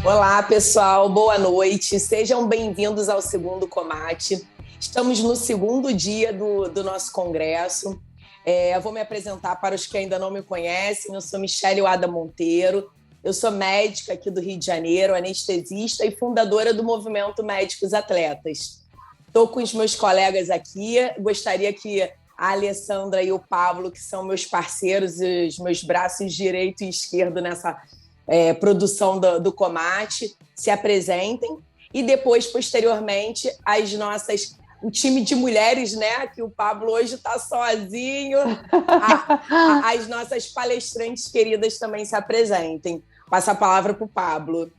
Olá, pessoal, boa noite. Sejam bem-vindos ao segundo Comate. Estamos no segundo dia do nosso congresso. Eu vou me apresentar para os que ainda não me conhecem. Eu sou Michele Wada Monteiro. Eu sou médica aqui do Rio de Janeiro, anestesista e fundadora do Movimento Médicos Atletas. Estou com os meus colegas aqui. Gostaria que a Alessandra e o Pablo, que são meus parceiros, os meus braços direito e esquerdo nessa produção do Comate, se apresentem. E depois, posteriormente, o time de mulheres, né, que o Pablo hoje está sozinho, as nossas palestrantes queridas também se apresentem. Passa a palavra para o Pablo.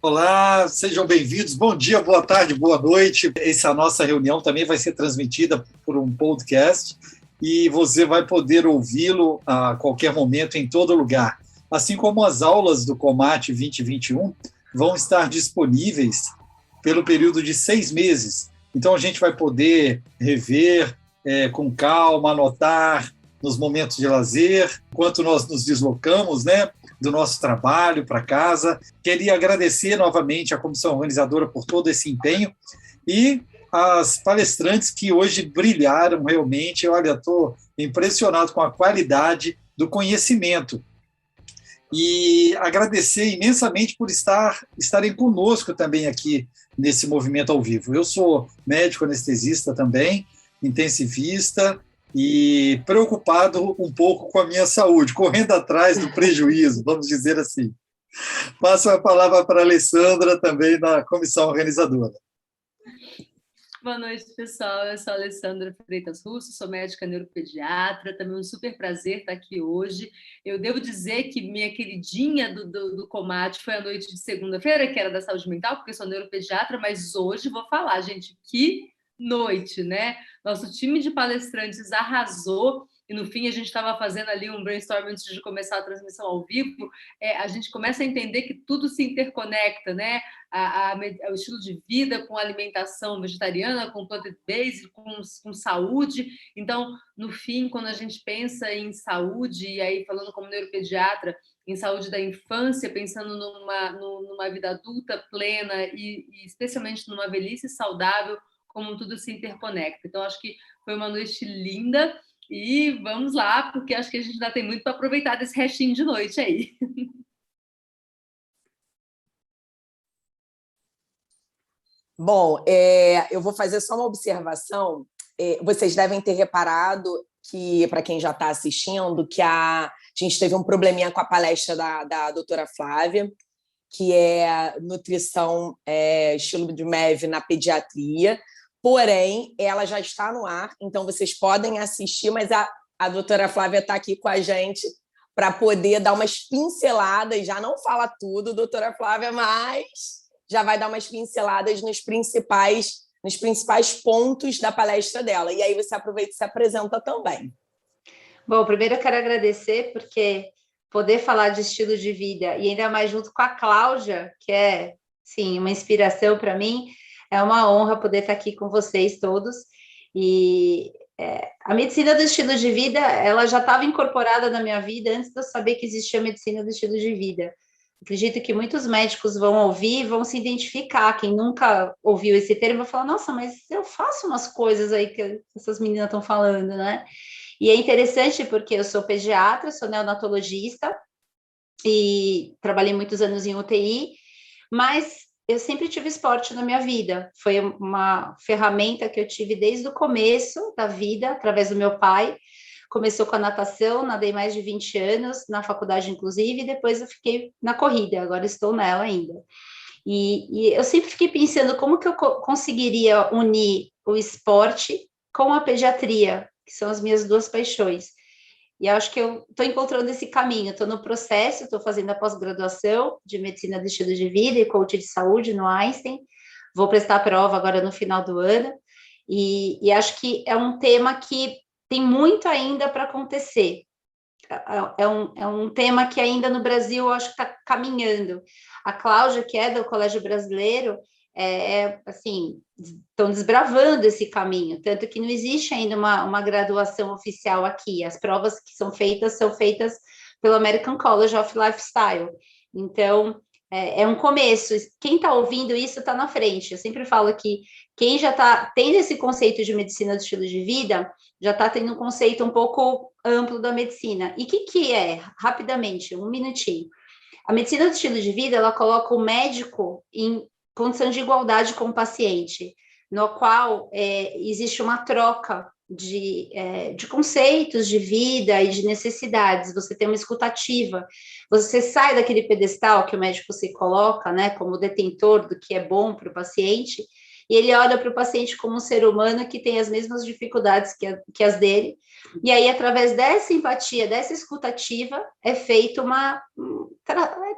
Olá, sejam bem-vindos. Bom dia, boa tarde, boa noite. Essa nossa reunião também vai ser transmitida por um podcast e você vai poder ouvi-lo a qualquer momento, em todo lugar. Assim como as aulas do Comate 2021 vão estar disponíveis pelo período de 6 meses. Então, a gente vai poder rever com calma, anotar nos momentos de lazer, enquanto nós nos deslocamos, né, do nosso trabalho para casa. Queria agradecer novamente à comissão organizadora por todo esse empenho e as palestrantes que hoje brilharam realmente. Olha, estou impressionado com a qualidade do conhecimento. E agradecer imensamente por estarem conosco também aqui nesse movimento ao vivo. Eu sou médico anestesista também, intensivista e preocupado um pouco com a minha saúde, correndo atrás do prejuízo, vamos dizer assim. Passo a palavra para a Alessandra, também da comissão organizadora. Boa noite, pessoal. Eu sou a Alessandra Freitas Russo, sou médica neuropediatra, também um super prazer estar aqui hoje. Eu devo dizer que minha queridinha do Comate foi a noite de segunda-feira, que era da saúde mental, porque eu sou neuropediatra, mas hoje vou falar, gente, que noite, né? Nosso time de palestrantes arrasou. E no fim a gente estava fazendo ali um brainstorm antes de começar a transmissão ao vivo. A gente começa a entender que tudo se interconecta, né? O estilo de vida com alimentação vegetariana, com plant-based, com saúde. Então, no fim, quando a gente pensa em saúde, e aí falando como neuropediatra, em saúde da infância, pensando numa vida adulta plena e especialmente numa velhice saudável, como tudo se interconecta. Então, acho que foi uma noite linda. E vamos lá, porque acho que a gente ainda tem muito para aproveitar desse restinho de noite aí. Bom, eu vou fazer só uma observação. Vocês devem ter reparado que, para quem já está assistindo, que a gente teve um probleminha com a palestra da doutora Flávia, que é nutrição estilo de MEV na pediatria. Porém, ela já está no ar, então vocês podem assistir, mas a doutora Flávia está aqui com a gente para poder dar umas pinceladas, já não fala tudo, doutora Flávia, mas já vai dar umas pinceladas nos principais pontos da palestra dela. E aí você aproveita e se apresenta também. Bom, primeiro eu quero agradecer, porque poder falar de estilo de vida, e ainda mais junto com a Cláudia, que é, sim, uma inspiração para mim. É uma honra poder estar aqui com vocês todos. E a medicina do estilo de vida, ela já estava incorporada na minha vida antes de eu saber que existia a medicina do estilo de vida. Acredito que muitos médicos vão ouvir, vão se identificar. Quem nunca ouviu esse termo vai falar, nossa, mas eu faço umas coisas aí que essas meninas estão falando, né? E é interessante porque eu sou pediatra, sou neonatologista e trabalhei muitos anos em UTI, mas eu sempre tive esporte na minha vida. Foi uma ferramenta que eu tive desde o começo da vida, através do meu pai. Começou com a natação, nadei mais de 20 anos, na faculdade inclusive, e depois eu fiquei na corrida, agora estou nela ainda. E eu sempre fiquei pensando como que eu conseguiria unir o esporte com a pediatria, que são as minhas duas paixões. E acho que eu estou encontrando esse caminho, estou no processo, estou fazendo a pós-graduação de Medicina do Estilo de Vida e Coach de Saúde no Einstein, vou prestar a prova agora no final do ano, e acho que é um tema que tem muito ainda para acontecer. É um tema que ainda no Brasil eu acho que está caminhando. A Cláudia, que é do Colégio Brasileiro, assim, estão desbravando esse caminho, tanto que não existe ainda uma graduação oficial aqui. As provas que são feitas pelo American College of Lifestyle. Então, é um começo. Quem está ouvindo isso está na frente. Eu sempre falo que quem já está tendo esse conceito de medicina do estilo de vida, já está tendo um conceito um pouco amplo da medicina. E o que é? Rapidamente, um minutinho. A medicina do estilo de vida, ela coloca o médico em condição de igualdade com o paciente, no qual existe uma troca de conceitos de vida e de necessidades, você tem uma escutativa, você sai daquele pedestal que o médico se coloca, né, como detentor do que é bom para o paciente, e ele olha para o paciente como um ser humano que tem as mesmas dificuldades que as dele, e aí, através dessa empatia, dessa escutativa, é feita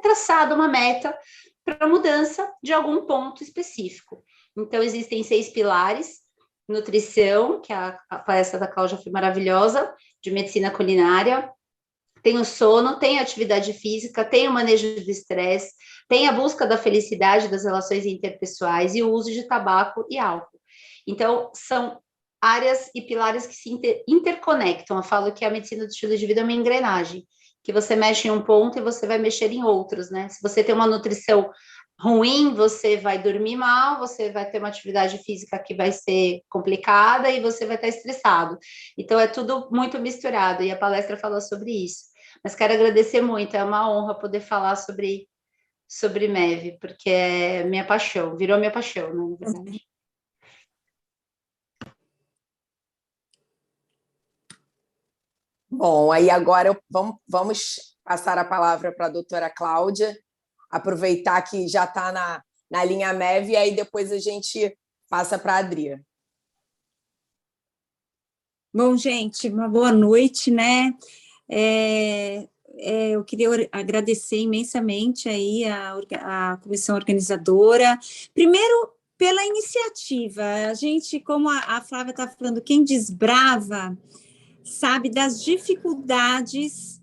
traçada uma meta para mudança de algum ponto específico. Então, existem 6 pilares: nutrição, que a palestra da Cláudia foi maravilhosa, de medicina culinária, tem o sono, tem a atividade física, tem o manejo do estresse, tem a busca da felicidade das relações interpessoais e o uso de tabaco e álcool. Então, são áreas e pilares que se interconectam. Eu falo que a medicina do estilo de vida é uma engrenagem, que você mexe em um ponto e você vai mexer em outros, né? Se você tem uma nutrição ruim, você vai dormir mal, você vai ter uma atividade física que vai ser complicada e você vai estar estressado. Então, é tudo muito misturado, e a palestra falou sobre isso. Mas quero agradecer muito, é uma honra poder falar sobre MEV, porque é minha paixão, virou minha paixão, né, na verdade. Bom, aí agora vamos passar a palavra para a doutora Cláudia, aproveitar que já está na linha MEV, e aí depois a gente passa para a Adri. Bom, gente, uma boa noite, né? Eu queria agradecer imensamente aí a comissão organizadora. Primeiro, pela iniciativa. A gente, como a Flávia está falando, quem desbrava sabe das dificuldades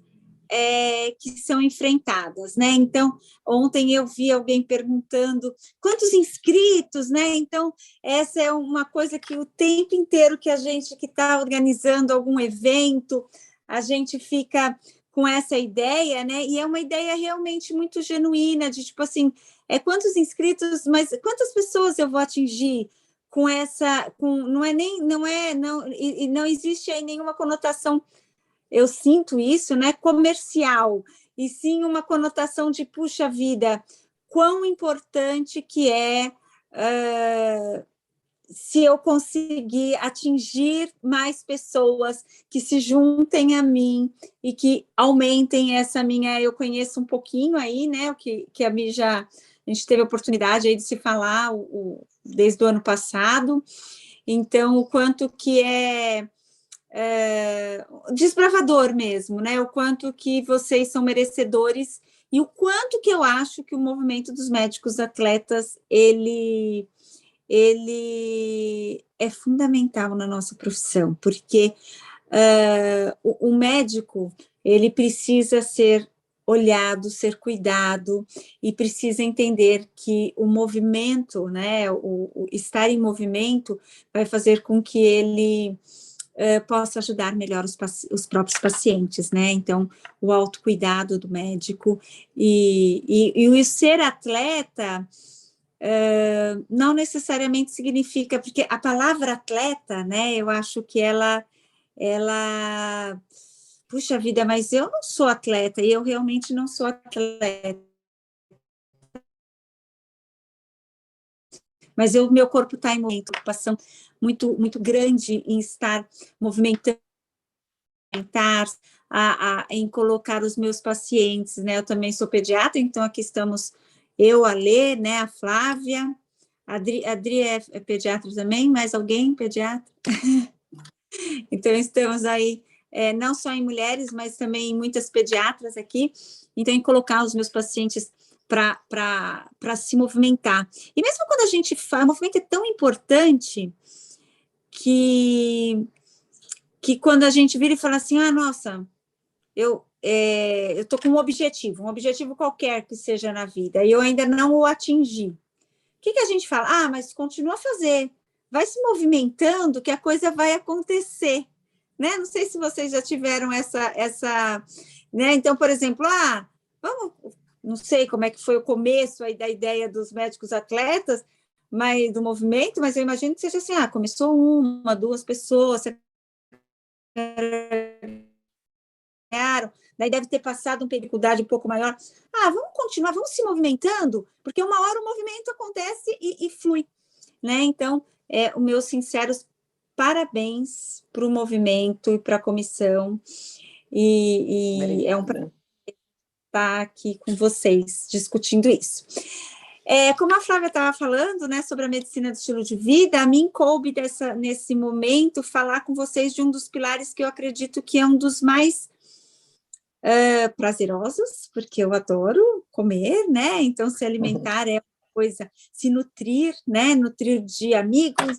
que são enfrentadas, né? Então, ontem eu vi alguém perguntando quantos inscritos, né? Então, essa é uma coisa que o tempo inteiro que a gente que está organizando algum evento, a gente fica com essa ideia, né? E é uma ideia realmente muito genuína, de tipo assim, quantos inscritos, mas quantas pessoas eu vou atingir com essa, não existe aí nenhuma conotação, eu sinto isso, né, comercial, e sim uma conotação de, puxa vida, quão importante que se eu conseguir atingir mais pessoas que se juntem a mim e que aumentem essa minha, eu conheço um pouquinho aí, né, o que a gente teve a oportunidade aí de se falar desde o ano passado, então o quanto que desbravador mesmo, né? O quanto que vocês são merecedores e o quanto que eu acho que o movimento dos médicos atletas ele é fundamental na nossa profissão, porque o médico ele precisa ser olhado, ser cuidado, e precisa entender que o movimento, né, o estar em movimento vai fazer com que ele possa ajudar melhor os próprios pacientes, né? Então, o autocuidado do médico e o ser atleta não necessariamente significa, porque a palavra atleta, né, eu acho que ela puxa vida, mas eu não sou atleta, e eu realmente não sou atleta. Mas meu corpo está em uma ocupação muito, muito grande em estar movimentando, em colocar os meus pacientes, né? Eu também sou pediatra, então aqui estamos eu, a Lê, né? A Flávia, a Adri é pediatra também, mais alguém pediatra? Então estamos aí, não só em mulheres, mas também em muitas pediatras aqui, então em colocar os meus pacientes para se movimentar. E mesmo quando a gente faz, o movimento é tão importante que quando a gente vira e fala assim, nossa, eu estou com um objetivo qualquer que seja na vida, e eu ainda não o atingi. O que a gente fala? Mas continua a fazer, vai se movimentando que a coisa vai acontecer, né? Não sei se vocês já tiveram essa né? Então, por exemplo, vamos não sei como é que foi o começo aí da ideia dos médicos atletas, mas do movimento, mas eu imagino que seja assim, começou 1, 2 pessoas, daí deve ter passado uma dificuldade um pouco maior. Vamos continuar, vamos se movimentando, porque uma hora o movimento acontece e flui, né? Então, os meus sinceros parabéns para o movimento e para a comissão, e é um prazer estar aqui com vocês, discutindo isso. Como a Flávia estava falando, né, sobre a medicina do estilo de vida, a mim coube nesse momento falar com vocês de um dos pilares que eu acredito que é um dos mais prazerosos, porque eu adoro comer, né? Então, se alimentar é uma coisa, se nutrir, né? Nutrir de amigos,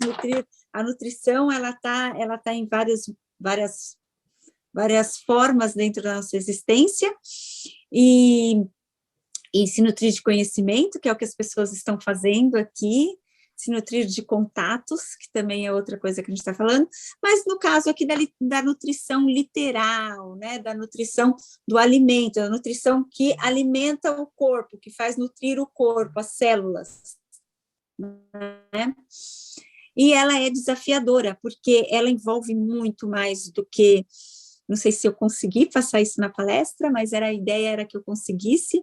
a nutrição, ela tá em várias formas dentro da nossa existência, e se nutrir de conhecimento, que é o que as pessoas estão fazendo aqui, se nutrir de contatos, que também é outra coisa que a gente está falando, mas no caso aqui da nutrição literal, né, da nutrição do alimento, da nutrição que alimenta o corpo, que faz nutrir o corpo, as células, né? E ela é desafiadora, porque ela envolve muito mais do que, não sei se eu consegui passar isso na palestra, mas a ideia era que eu conseguisse.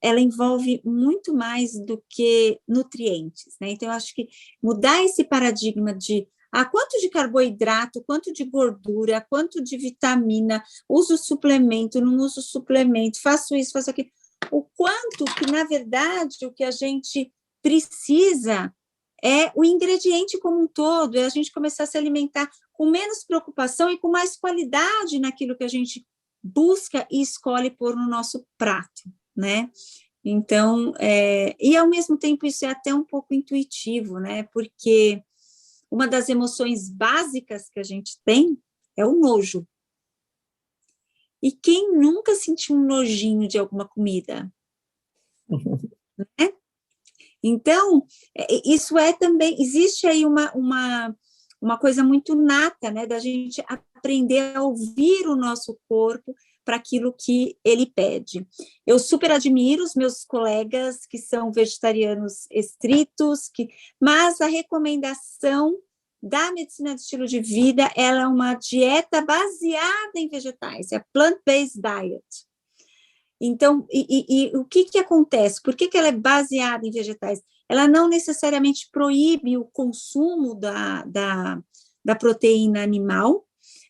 Ela envolve muito mais do que nutrientes, né? Então, eu acho que mudar esse paradigma de quanto de carboidrato, quanto de gordura, quanto de vitamina, uso suplemento, não uso suplemento, faço isso, faço aquilo. O quanto que, na verdade, o que a gente precisa é o ingrediente como um todo, é a gente começar a se alimentar com menos preocupação e com mais qualidade naquilo que a gente busca e escolhe pôr no nosso prato, né? Então, e ao mesmo tempo isso é até um pouco intuitivo, né? Porque uma das emoções básicas que a gente tem é o nojo. E quem nunca sentiu um nojinho de alguma comida? Né? Então, isso também, existe aí uma coisa muito nata, né? Da gente aprender a ouvir o nosso corpo para aquilo que ele pede. Eu super admiro os meus colegas que são vegetarianos estritos, mas a recomendação da medicina de estilo de vida, ela é uma dieta baseada em vegetais, é a plant-based diet. Então, e o que acontece? Por que ela é baseada em vegetais? Ela não necessariamente proíbe o consumo da proteína animal,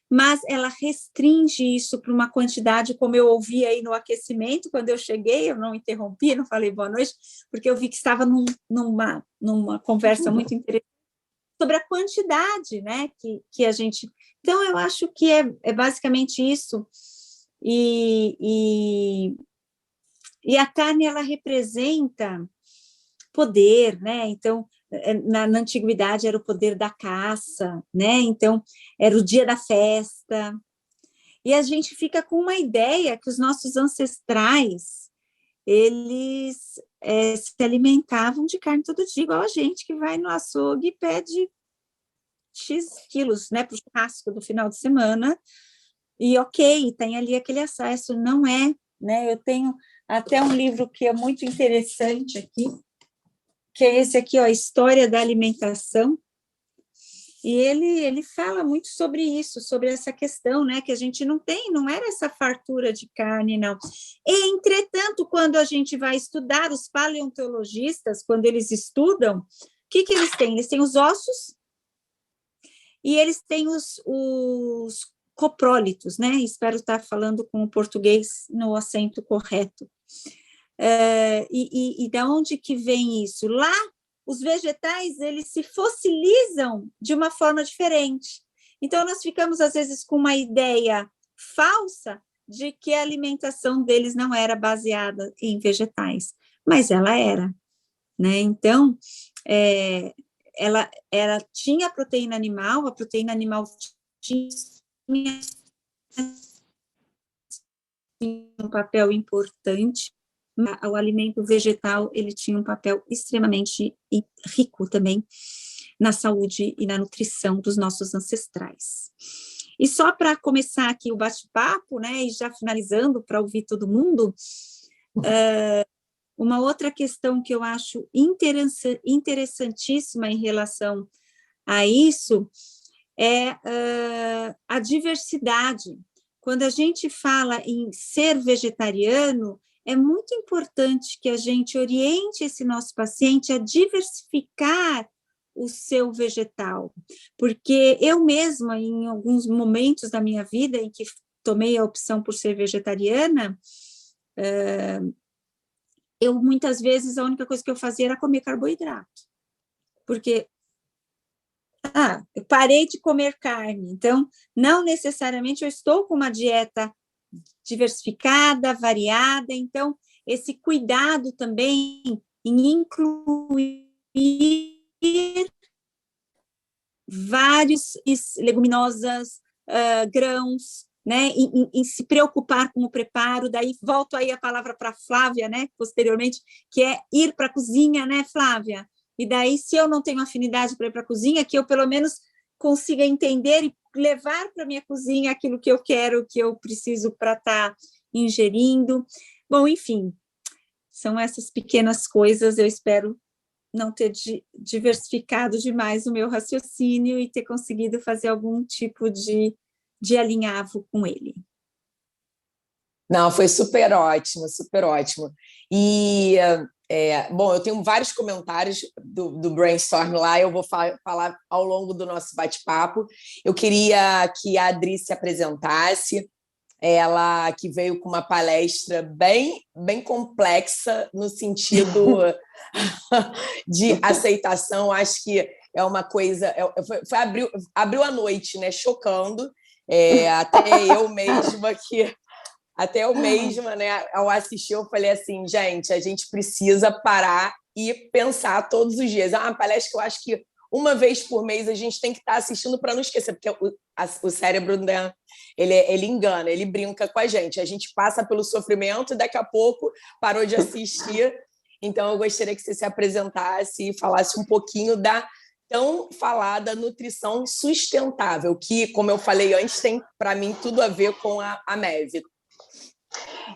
mas ela restringe isso para uma quantidade, como eu ouvi aí no aquecimento, quando eu cheguei, eu não interrompi, não falei boa noite, porque eu vi que estava numa conversa muito interessante sobre a quantidade, né, que a gente... Então, eu acho que é basicamente isso, e a carne, ela representa poder, né, então... Na antiguidade era o poder da caça, né? Então era o dia da festa, e a gente fica com uma ideia que os nossos ancestrais eles se alimentavam de carne todo dia, igual a gente que vai no açougue e pede X quilos, né, para o churrasco do final de semana, e ok, tem ali aquele acesso, não é, né? Eu tenho até um livro que é muito interessante aqui, que é esse aqui, ó, a História da Alimentação, e ele fala muito sobre isso, sobre essa questão, né, que a gente não era essa fartura de carne, não. Entretanto, quando a gente vai estudar, os paleontologistas, quando eles estudam, o que eles têm? Eles têm os ossos e eles têm os coprólitos, né, espero estar falando com o português no acento correto. E da onde que vem isso? Lá, os vegetais, eles se fossilizam de uma forma diferente. Então, nós ficamos, às vezes, com uma ideia falsa de que a alimentação deles não era baseada em vegetais, mas ela era, né? Então, ela tinha proteína animal, a proteína animal tinha um papel importante. O alimento vegetal, ele tinha um papel extremamente rico também na saúde e na nutrição dos nossos ancestrais. E só para começar aqui o bate-papo, né, e já finalizando para ouvir todo mundo, Uma outra questão que eu acho interessantíssima em relação a isso é a diversidade. Quando a gente fala em ser vegetariano, é muito importante que a gente oriente esse nosso paciente a diversificar o seu vegetal, porque eu mesma, em alguns momentos da minha vida em que tomei a opção por ser vegetariana, eu muitas vezes a única coisa que eu fazia era comer carboidrato, porque eu parei de comer carne, então não necessariamente eu estou com uma dieta diversificada, variada, então esse cuidado também em incluir vários leguminosas, grãos, né, em se preocupar com o preparo. Daí volto aí a palavra para a Flávia, né, posteriormente, que é ir para a cozinha, né, Flávia? E daí, se eu não tenho afinidade para ir para a cozinha, que eu pelo menos consiga entender e levar para a minha cozinha aquilo que eu quero, que eu preciso para estar ingerindo. Bom, enfim, são essas pequenas coisas. Eu espero não ter diversificado demais o meu raciocínio e ter conseguido fazer algum tipo de alinhavo com ele. Não, foi super ótimo, super ótimo. E, bom, eu tenho vários comentários do Brainstorm lá, eu vou falar ao longo do nosso bate-papo. Eu queria que a Adri se apresentasse, ela que veio com uma palestra bem complexa no sentido de aceitação. Acho que é uma coisa... abriu a noite, né? Chocando. Até eu mesma, né, ao assistir, eu falei assim, gente, a gente precisa parar e pensar todos os dias. É uma palestra que eu acho que uma vez por mês a gente tem que estar assistindo para não esquecer, porque o cérebro, né, ele engana, ele brinca com a gente. A gente passa pelo sofrimento e daqui a pouco parou de assistir. Então, eu gostaria que você se apresentasse e falasse um pouquinho da tão falada nutrição sustentável, que, como eu falei antes, tem, para mim, tudo a ver com a MEV.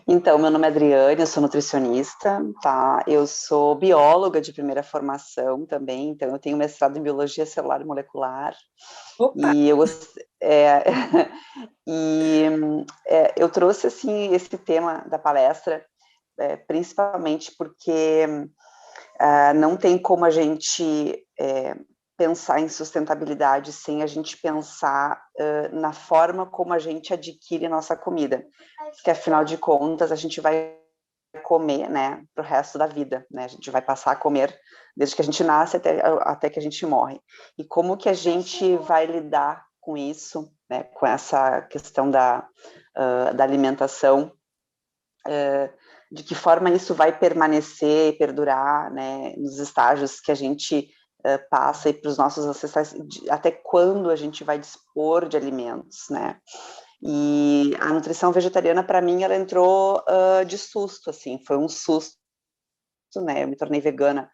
Então, meu nome é Adriane, eu sou nutricionista, tá? Eu sou bióloga de primeira formação também, então eu tenho mestrado em biologia celular e molecular. Opa! E eu trouxe assim esse tema da palestra, principalmente porque não tem como a gente pensar em sustentabilidade sem a gente pensar na forma como a gente adquire nossa comida, porque afinal de contas a gente vai comer, né, pro resto da vida, né, a gente vai passar a comer desde que a gente nasce até que a gente morre, e como que a gente vai lidar com isso, né, com essa questão da alimentação, de que forma isso vai permanecer e perdurar, né, nos estágios que a gente passa aí para os nossos ancestrais, até quando a gente vai dispor de alimentos, né? E a nutrição vegetariana, para mim, ela entrou de susto, assim, foi um susto, né? Eu me tornei vegana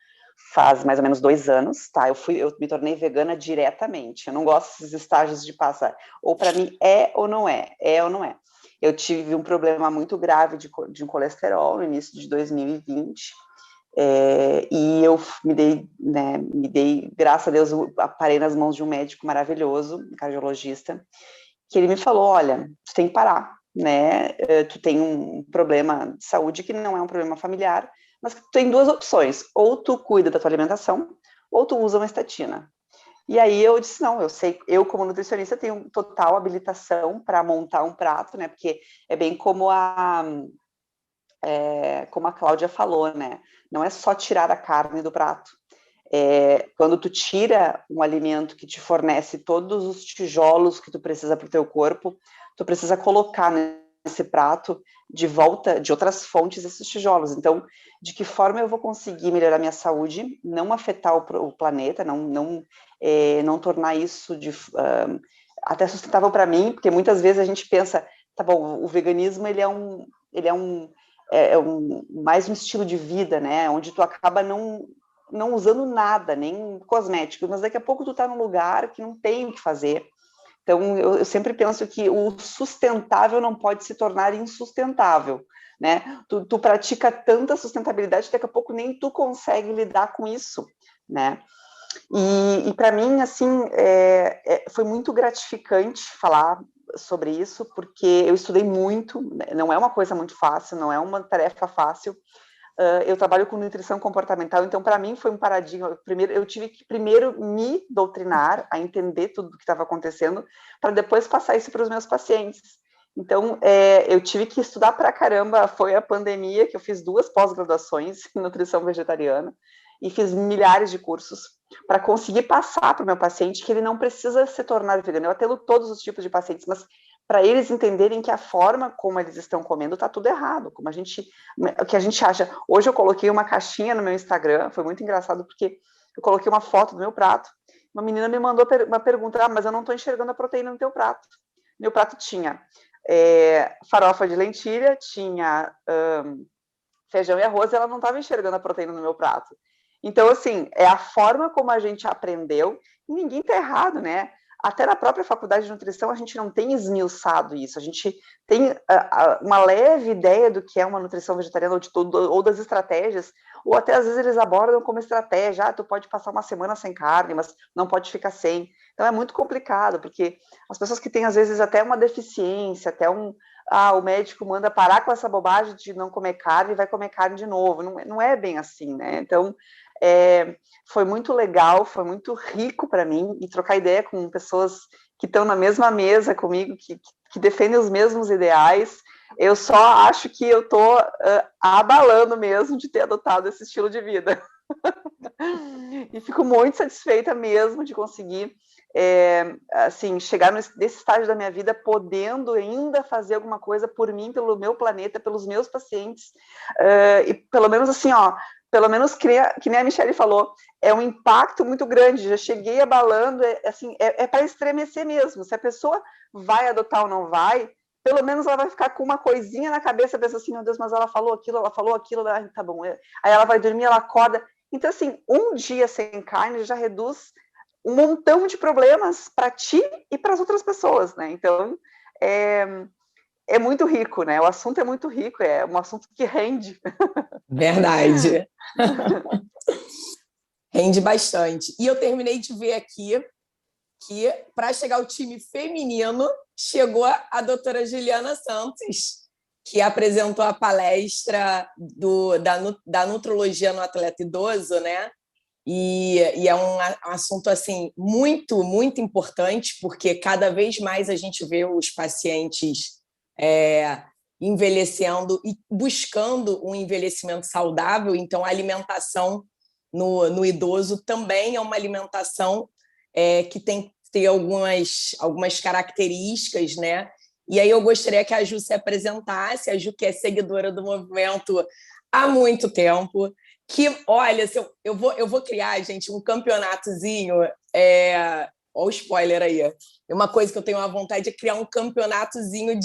faz mais ou menos 2 anos, tá? Eu me tornei vegana diretamente, eu não gosto desses estágios de passar, ou para mim ou não é ou não é. Eu tive um problema muito grave de colesterol no início de 2020, e eu me dei, graças a Deus, parei nas mãos de um médico maravilhoso, um cardiologista, que ele me falou, olha, tu tem que parar, né, tu tem um problema de saúde que não é um problema familiar, mas que tu tem 2 opções, ou tu cuida da tua alimentação, ou tu usa uma estatina. E aí eu disse, não, eu como nutricionista tenho total habilitação para montar um prato, né, porque é bem como como a Cláudia falou, né? Não é só tirar a carne do prato. Quando tu tira um alimento que te fornece todos os tijolos que tu precisa para o teu corpo, tu precisa colocar nesse prato de volta de outras fontes esses tijolos. Então, de que forma eu vou conseguir melhorar minha saúde, não afetar o planeta, não tornar isso até sustentável para mim, porque muitas vezes a gente pensa, tá bom, o veganismo ele é mais um estilo de vida, né, onde tu acaba não usando nada, nem cosméticos, mas daqui a pouco tu tá num lugar que não tem o que fazer. Então, eu sempre penso que o sustentável não pode se tornar insustentável, né? Tu pratica tanta sustentabilidade que daqui a pouco nem tu consegue lidar com isso, né? E para mim, assim, foi muito gratificante falar sobre isso, porque eu estudei muito, não é uma coisa muito fácil, não é uma tarefa fácil. Eu trabalho com nutrição comportamental, então para mim foi um paradigma. Eu tive que primeiro me doutrinar, a entender tudo o que estava acontecendo, para depois passar isso para os meus pacientes. Então, eu tive que estudar pra caramba. Foi a pandemia que eu fiz 2 pós-graduações em nutrição vegetariana e fiz milhares de cursos para conseguir passar para o meu paciente que ele não precisa se tornar vegano. Eu atendo todos os tipos de pacientes, mas para eles entenderem que a forma como eles estão comendo está tudo errado, o que a gente acha. Hoje eu coloquei uma caixinha no meu Instagram, foi muito engraçado, porque eu coloquei uma foto do meu prato, uma menina me mandou uma pergunta, mas eu não estou enxergando a proteína no teu prato. Meu prato tinha farofa de lentilha, tinha feijão e arroz, e ela não estava enxergando a proteína no meu prato. Então, assim, é a forma como a gente aprendeu, e ninguém está errado, né? Até na própria faculdade de nutrição a gente não tem esmiuçado isso, a gente tem uma leve ideia do que é uma nutrição vegetariana ou das estratégias, ou até às vezes eles abordam como estratégia, tu pode passar uma semana sem carne, mas não pode ficar sem. Então é muito complicado, porque as pessoas que têm às vezes até uma deficiência, até o médico manda parar com essa bobagem de não comer carne e vai comer carne de novo, não é bem assim, né? Então foi muito legal, foi muito rico para mim, e trocar ideia com pessoas que estão na mesma mesa comigo, que defendem os mesmos ideais. Eu só acho que eu estou abalando mesmo de ter adotado esse estilo de vida. E fico muito satisfeita mesmo de conseguir assim, chegar nesse estágio da minha vida podendo ainda fazer alguma coisa por mim, pelo meu planeta, pelos meus pacientes, e pelo menos assim, pelo menos que nem a Michelle falou, é um impacto muito grande. Já cheguei abalando, para estremecer mesmo. Se a pessoa vai adotar ou não vai, pelo menos ela vai ficar com uma coisinha na cabeça, pensa assim, meu Deus, mas ela falou aquilo, tá bom. Aí ela vai dormir, ela acorda. Então, assim, um dia sem carne já reduz um montão de problemas para ti e para as outras pessoas, né? Então, é muito rico, né? O assunto é muito rico, é um assunto que rende. Verdade. Rende bastante. E eu terminei de ver aqui que, para chegar ao time feminino, chegou a doutora Juliana Santos, que apresentou a palestra da nutrologia no atleta idoso, né? E é um assunto assim muito, muito importante, porque cada vez mais a gente vê os pacientes envelhecendo e buscando um envelhecimento saudável. Então, a alimentação no idoso também é uma alimentação que tem que ter algumas características, né? E aí eu gostaria que a Ju se apresentasse, a Ju que é seguidora do movimento há muito tempo, que, olha, eu vou criar, gente, um campeonatozinho, olha o spoiler aí, uma coisa que eu tenho uma vontade é criar um campeonatozinho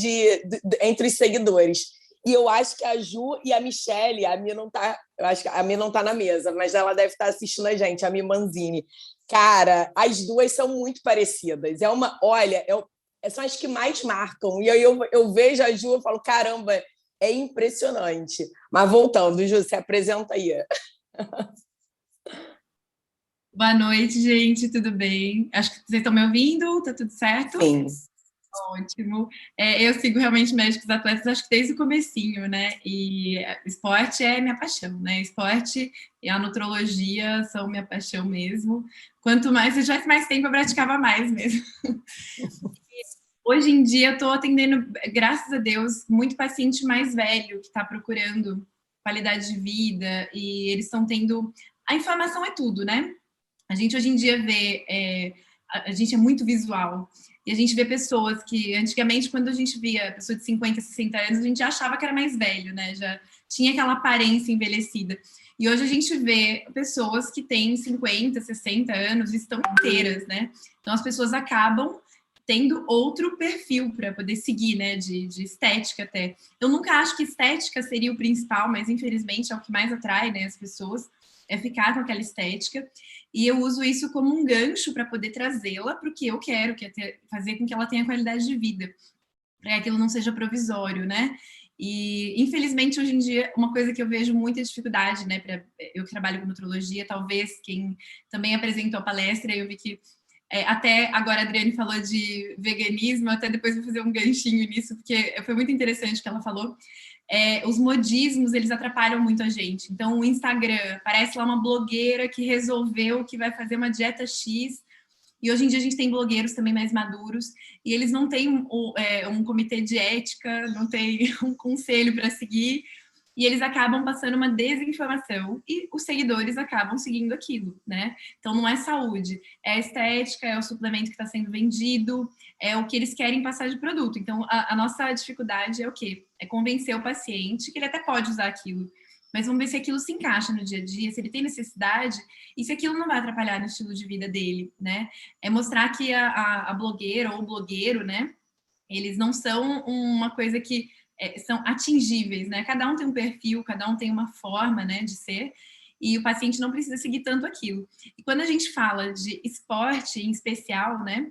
entre os seguidores. E eu acho que a Ju e a Michelle, eu acho que a Mi não está na mesa, mas ela deve estar assistindo a gente, a Mi Manzini. Cara, as duas são muito parecidas. São as que mais marcam. E aí eu vejo a Ju e falo, caramba, é impressionante. Mas voltando, Ju, se apresenta aí. Boa noite, gente, tudo bem? Acho que vocês estão me ouvindo, tá tudo certo? Sim. Ótimo. Eu sigo realmente médicos atletas, acho que desde o comecinho, né? E esporte é minha paixão, né? Esporte e a nutrologia são minha paixão mesmo. Quanto mais, se eu tivesse mais tempo, eu praticava mais mesmo. Hoje em dia, eu estou atendendo, graças a Deus, muito paciente mais velho que está procurando qualidade de vida, e eles estão tendo... A informação é tudo, né? A gente hoje em dia vê... a gente é muito visual. E a gente vê pessoas que, antigamente, quando a gente via a pessoa de 50, 60 anos, a gente já achava que era mais velho, né? Já tinha aquela aparência envelhecida. E hoje a gente vê pessoas que têm 50, 60 anos e estão inteiras, né? Então, as pessoas acabam tendo outro perfil para poder seguir, né, de estética até. Eu nunca acho que estética seria o principal, mas infelizmente é o que mais atrai, né, as pessoas, é ficar com aquela estética, e eu uso isso como um gancho para poder trazê-la para o que eu quero, que é fazer com que ela tenha qualidade de vida, para que aquilo não seja provisório, né? E, infelizmente, hoje em dia, uma coisa que eu vejo muita dificuldade, né? Eu que trabalho com nutrologia, talvez quem também apresentou a palestra, eu vi que até agora a Adriane falou de veganismo, até depois vou fazer um ganchinho nisso, porque foi muito interessante o que ela falou. Os modismos, eles atrapalham muito a gente. Então, o Instagram, parece lá uma blogueira que resolveu que vai fazer uma dieta X, e hoje em dia a gente tem blogueiros também mais maduros, e eles não têm um comitê de ética, não tem um conselho para seguir, e eles acabam passando uma desinformação e os seguidores acabam seguindo aquilo, né? Então não é saúde, é estética, é o suplemento que está sendo vendido, é o que eles querem passar de produto. Então a nossa dificuldade é o quê? É convencer o paciente que ele até pode usar aquilo, mas vamos ver se aquilo se encaixa no dia a dia, se ele tem necessidade e se aquilo não vai atrapalhar no estilo de vida dele, né? É mostrar que a blogueira ou o blogueiro, né? Eles não são uma coisa que são atingíveis, né? Cada um tem um perfil, cada um tem uma forma, né, de ser, e o paciente não precisa seguir tanto aquilo. E quando a gente fala de esporte em especial, né,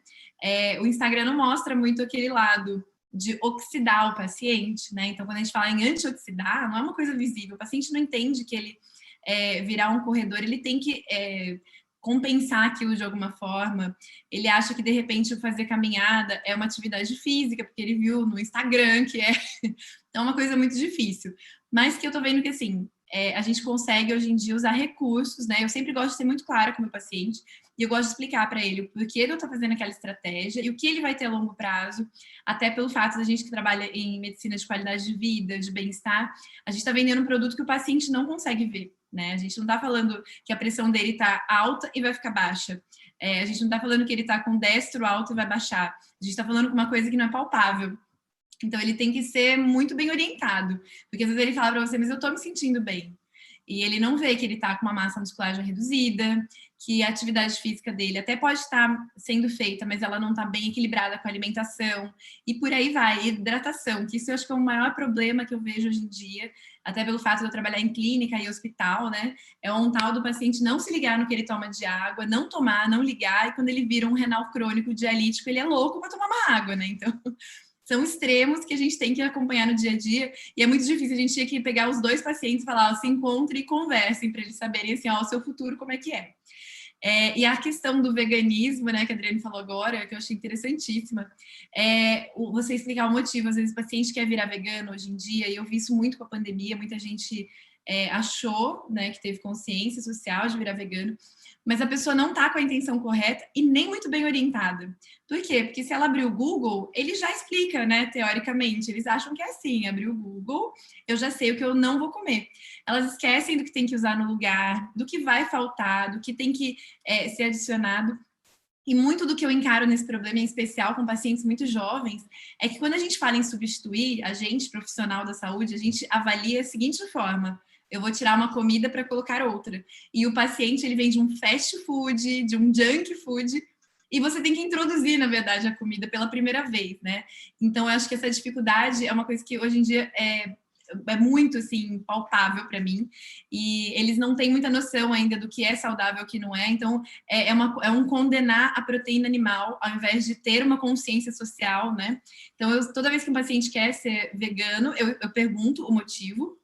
o Instagram não mostra muito aquele lado de oxidar o paciente, né? Então, quando a gente fala em antioxidar, não é uma coisa visível. O paciente não entende que ele virar um corredor, ele tem que compensar aquilo de alguma forma. Ele acha que, de repente, fazer caminhada é uma atividade física, porque ele viu no Instagram que é uma coisa muito difícil. Mas que eu tô vendo que, assim, a gente consegue, hoje em dia, usar recursos, né? Eu sempre gosto de ser muito clara com o meu paciente e eu gosto de explicar para ele o porquê eu tô fazendo aquela estratégia e o que ele vai ter a longo prazo, até pelo fato da gente que trabalha em medicina de qualidade de vida, de bem-estar, a gente tá vendendo um produto que o paciente não consegue ver, né? A gente não tá falando que a pressão dele tá alta e vai ficar baixa. A gente não tá falando que ele tá com destro alto e vai baixar. A gente tá falando com uma coisa que não é palpável. Então, ele tem que ser muito bem orientado. Porque, às vezes, ele fala para você, mas eu tô me sentindo bem. E ele não vê que ele tá com uma massa muscular já reduzida, que a atividade física dele até pode estar sendo feita, mas ela não tá bem equilibrada com a alimentação. E por aí vai. Hidratação, que isso eu acho que é o maior problema que eu vejo hoje em dia, até pelo fato de eu trabalhar em clínica e hospital, né? É um tal do paciente não se ligar no que ele toma de água, não tomar, não ligar, e quando ele vira um renal crônico dialítico, ele é louco para tomar uma água, né? Então... são extremos que a gente tem que acompanhar no dia a dia, e é muito difícil. A gente tinha que pegar os dois pacientes e falar, se encontrem e conversem, para eles saberem, assim, o seu futuro, como é que é. E a questão do veganismo, né, que a Adriane falou agora, que eu achei interessantíssima, você explicar o motivo. Às vezes o paciente quer virar vegano hoje em dia, e eu vi isso muito com a pandemia, muita gente achou, né, que teve consciência social de virar vegano, mas a pessoa não está com a intenção correta e nem muito bem orientada. Por quê? Porque se ela abrir o Google, ele já explica, né, teoricamente. Eles acham que é assim, abrir o Google, eu já sei o que eu não vou comer. Elas esquecem do que tem que usar no lugar, do que vai faltar, do que tem que ser adicionado. E muito do que eu encaro nesse problema, em especial com pacientes muito jovens, é que quando a gente fala em substituir, a gente, profissional da saúde, a gente avalia a seguinte forma: eu vou tirar uma comida para colocar outra. E o paciente, ele vem de um fast food, de um junk food, e você tem que introduzir, na verdade, a comida pela primeira vez, né? Então, eu acho que essa dificuldade é uma coisa que hoje em dia é muito, assim, palpável para mim, e eles não têm muita noção ainda do que é saudável e o que não é. Então, é um condenar a proteína animal, ao invés de ter uma consciência social, né? Então, toda vez que um paciente quer ser vegano, eu pergunto o motivo.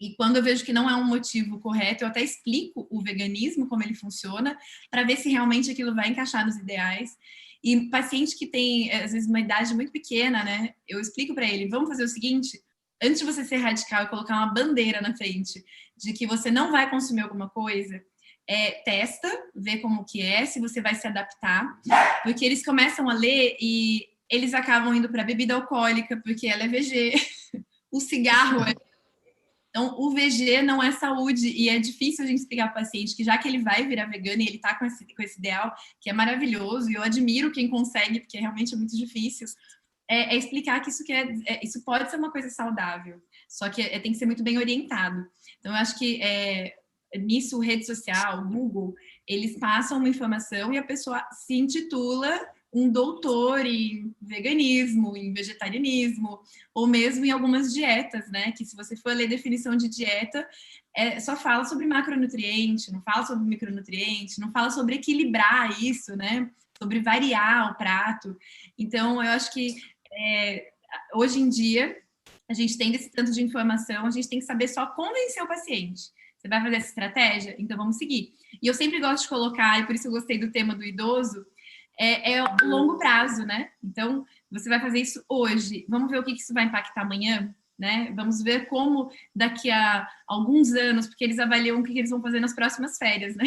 E quando eu vejo que não é um motivo correto, eu até explico o veganismo, como ele funciona, para ver se realmente aquilo vai encaixar nos ideais. E paciente que tem, às vezes, uma idade muito pequena, né? Eu explico para ele, vamos fazer o seguinte: antes de você ser radical e colocar uma bandeira na frente de que você não vai consumir alguma coisa, testa, vê como que é, se você vai se adaptar. Porque eles começam a ler e eles acabam indo para bebida alcoólica, porque ela é VG. O cigarro Então, o VG não é saúde, e é difícil a gente explicar para o paciente que, já que ele vai virar vegano e ele está com esse ideal, que é maravilhoso, e eu admiro quem consegue, porque realmente é muito difícil, explicar que isso pode ser uma coisa saudável, só que tem que ser muito bem orientado. Então, eu acho que nisso, rede social, Google, eles passam uma informação e a pessoa se intitula um doutor em veganismo, em vegetarianismo, ou mesmo em algumas dietas, né? Que se você for ler definição de dieta, só fala sobre macronutriente, não fala sobre micronutriente, não fala sobre equilibrar isso, né? Sobre variar o prato. Então, eu acho que hoje em dia a gente tendo esse tanto de informação, a gente tem que saber só convencer o paciente. Você vai fazer essa estratégia? Então vamos seguir. E eu sempre gosto de colocar, e por isso eu gostei do tema do idoso, é o longo prazo, né? Então, você vai fazer isso hoje, vamos ver o que isso vai impactar amanhã, né? Vamos ver como daqui a alguns anos, porque eles avaliam o que eles vão fazer nas próximas férias, né?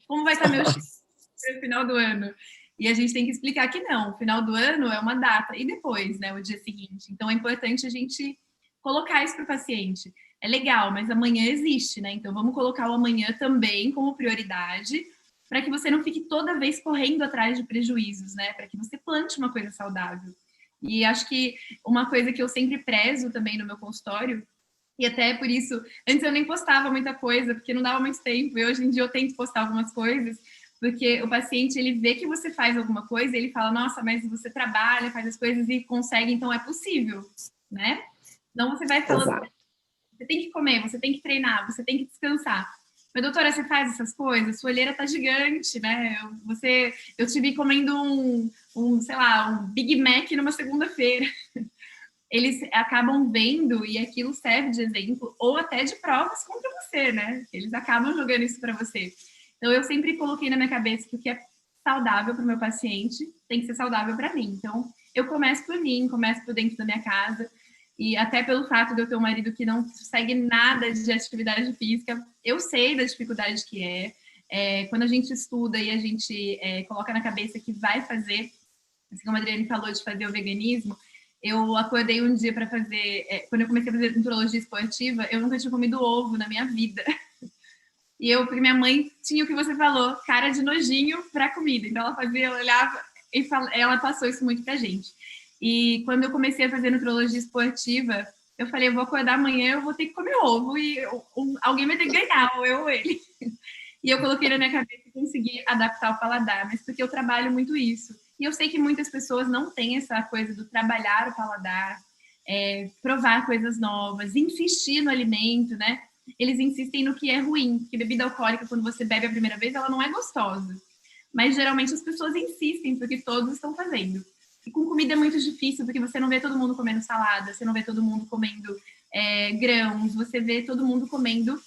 Como vai estar meu no final do ano? E a gente tem que explicar que não, o final do ano é uma data, e depois, né, o dia seguinte. Então, é importante a gente colocar isso para o paciente. É legal, mas amanhã existe, né? Então, vamos colocar o amanhã também como prioridade, para que você não fique toda vez correndo atrás de prejuízos, né? Para que você plante uma coisa saudável. E acho que uma coisa que eu sempre prezo também no meu consultório, e até por isso, antes eu nem postava muita coisa, porque não dava muito tempo, e hoje em dia eu tento postar algumas coisas, porque o paciente, ele vê que você faz alguma coisa, e ele fala, nossa, mas você trabalha, faz as coisas e consegue, então é possível, né? Então você vai falando, exato, você tem que comer, você tem que treinar, você tem que descansar. Mas, doutora, você faz essas coisas? Sua olheira tá gigante, né? Eu te vi comendo sei lá, um Big Mac numa segunda-feira. Eles acabam vendo e aquilo serve de exemplo ou até de provas contra você, né? Eles acabam jogando isso para você. Então, eu sempre coloquei na minha cabeça que o que é saudável para o meu paciente tem que ser saudável para mim. Então, eu começo por mim, começo por dentro da minha casa. E até pelo fato de eu ter um marido que não segue nada de atividade física, eu sei da dificuldade que é. Quando a gente estuda e a gente coloca na cabeça que vai fazer, assim como a Adriane falou de fazer o veganismo, eu acordei um dia para fazer, quando eu comecei a fazer nutrologia esportiva, eu nunca tinha comido ovo na minha vida. Porque minha mãe tinha o que você falou, cara de nojinho para comida. Então ela fazia, ela olhava e ela passou isso muito pra gente. E quando eu comecei a fazer nutrologia esportiva, eu falei, eu vou acordar amanhã, eu vou ter que comer ovo e alguém vai ter que ganhar, ou eu ou ele. E eu coloquei na minha cabeça e consegui adaptar o paladar, mas porque eu trabalho muito isso. E eu sei que muitas pessoas não têm essa coisa do trabalhar o paladar, provar coisas novas, insistir no alimento, né? Eles insistem no que é ruim, porque bebida alcoólica, quando você bebe a primeira vez, ela não é gostosa. Mas geralmente as pessoas insistem, porque todos estão fazendo. E com comida é muito difícil, porque você não vê todo mundo comendo salada, você não vê todo mundo comendo grãos, você vê todo mundo comendo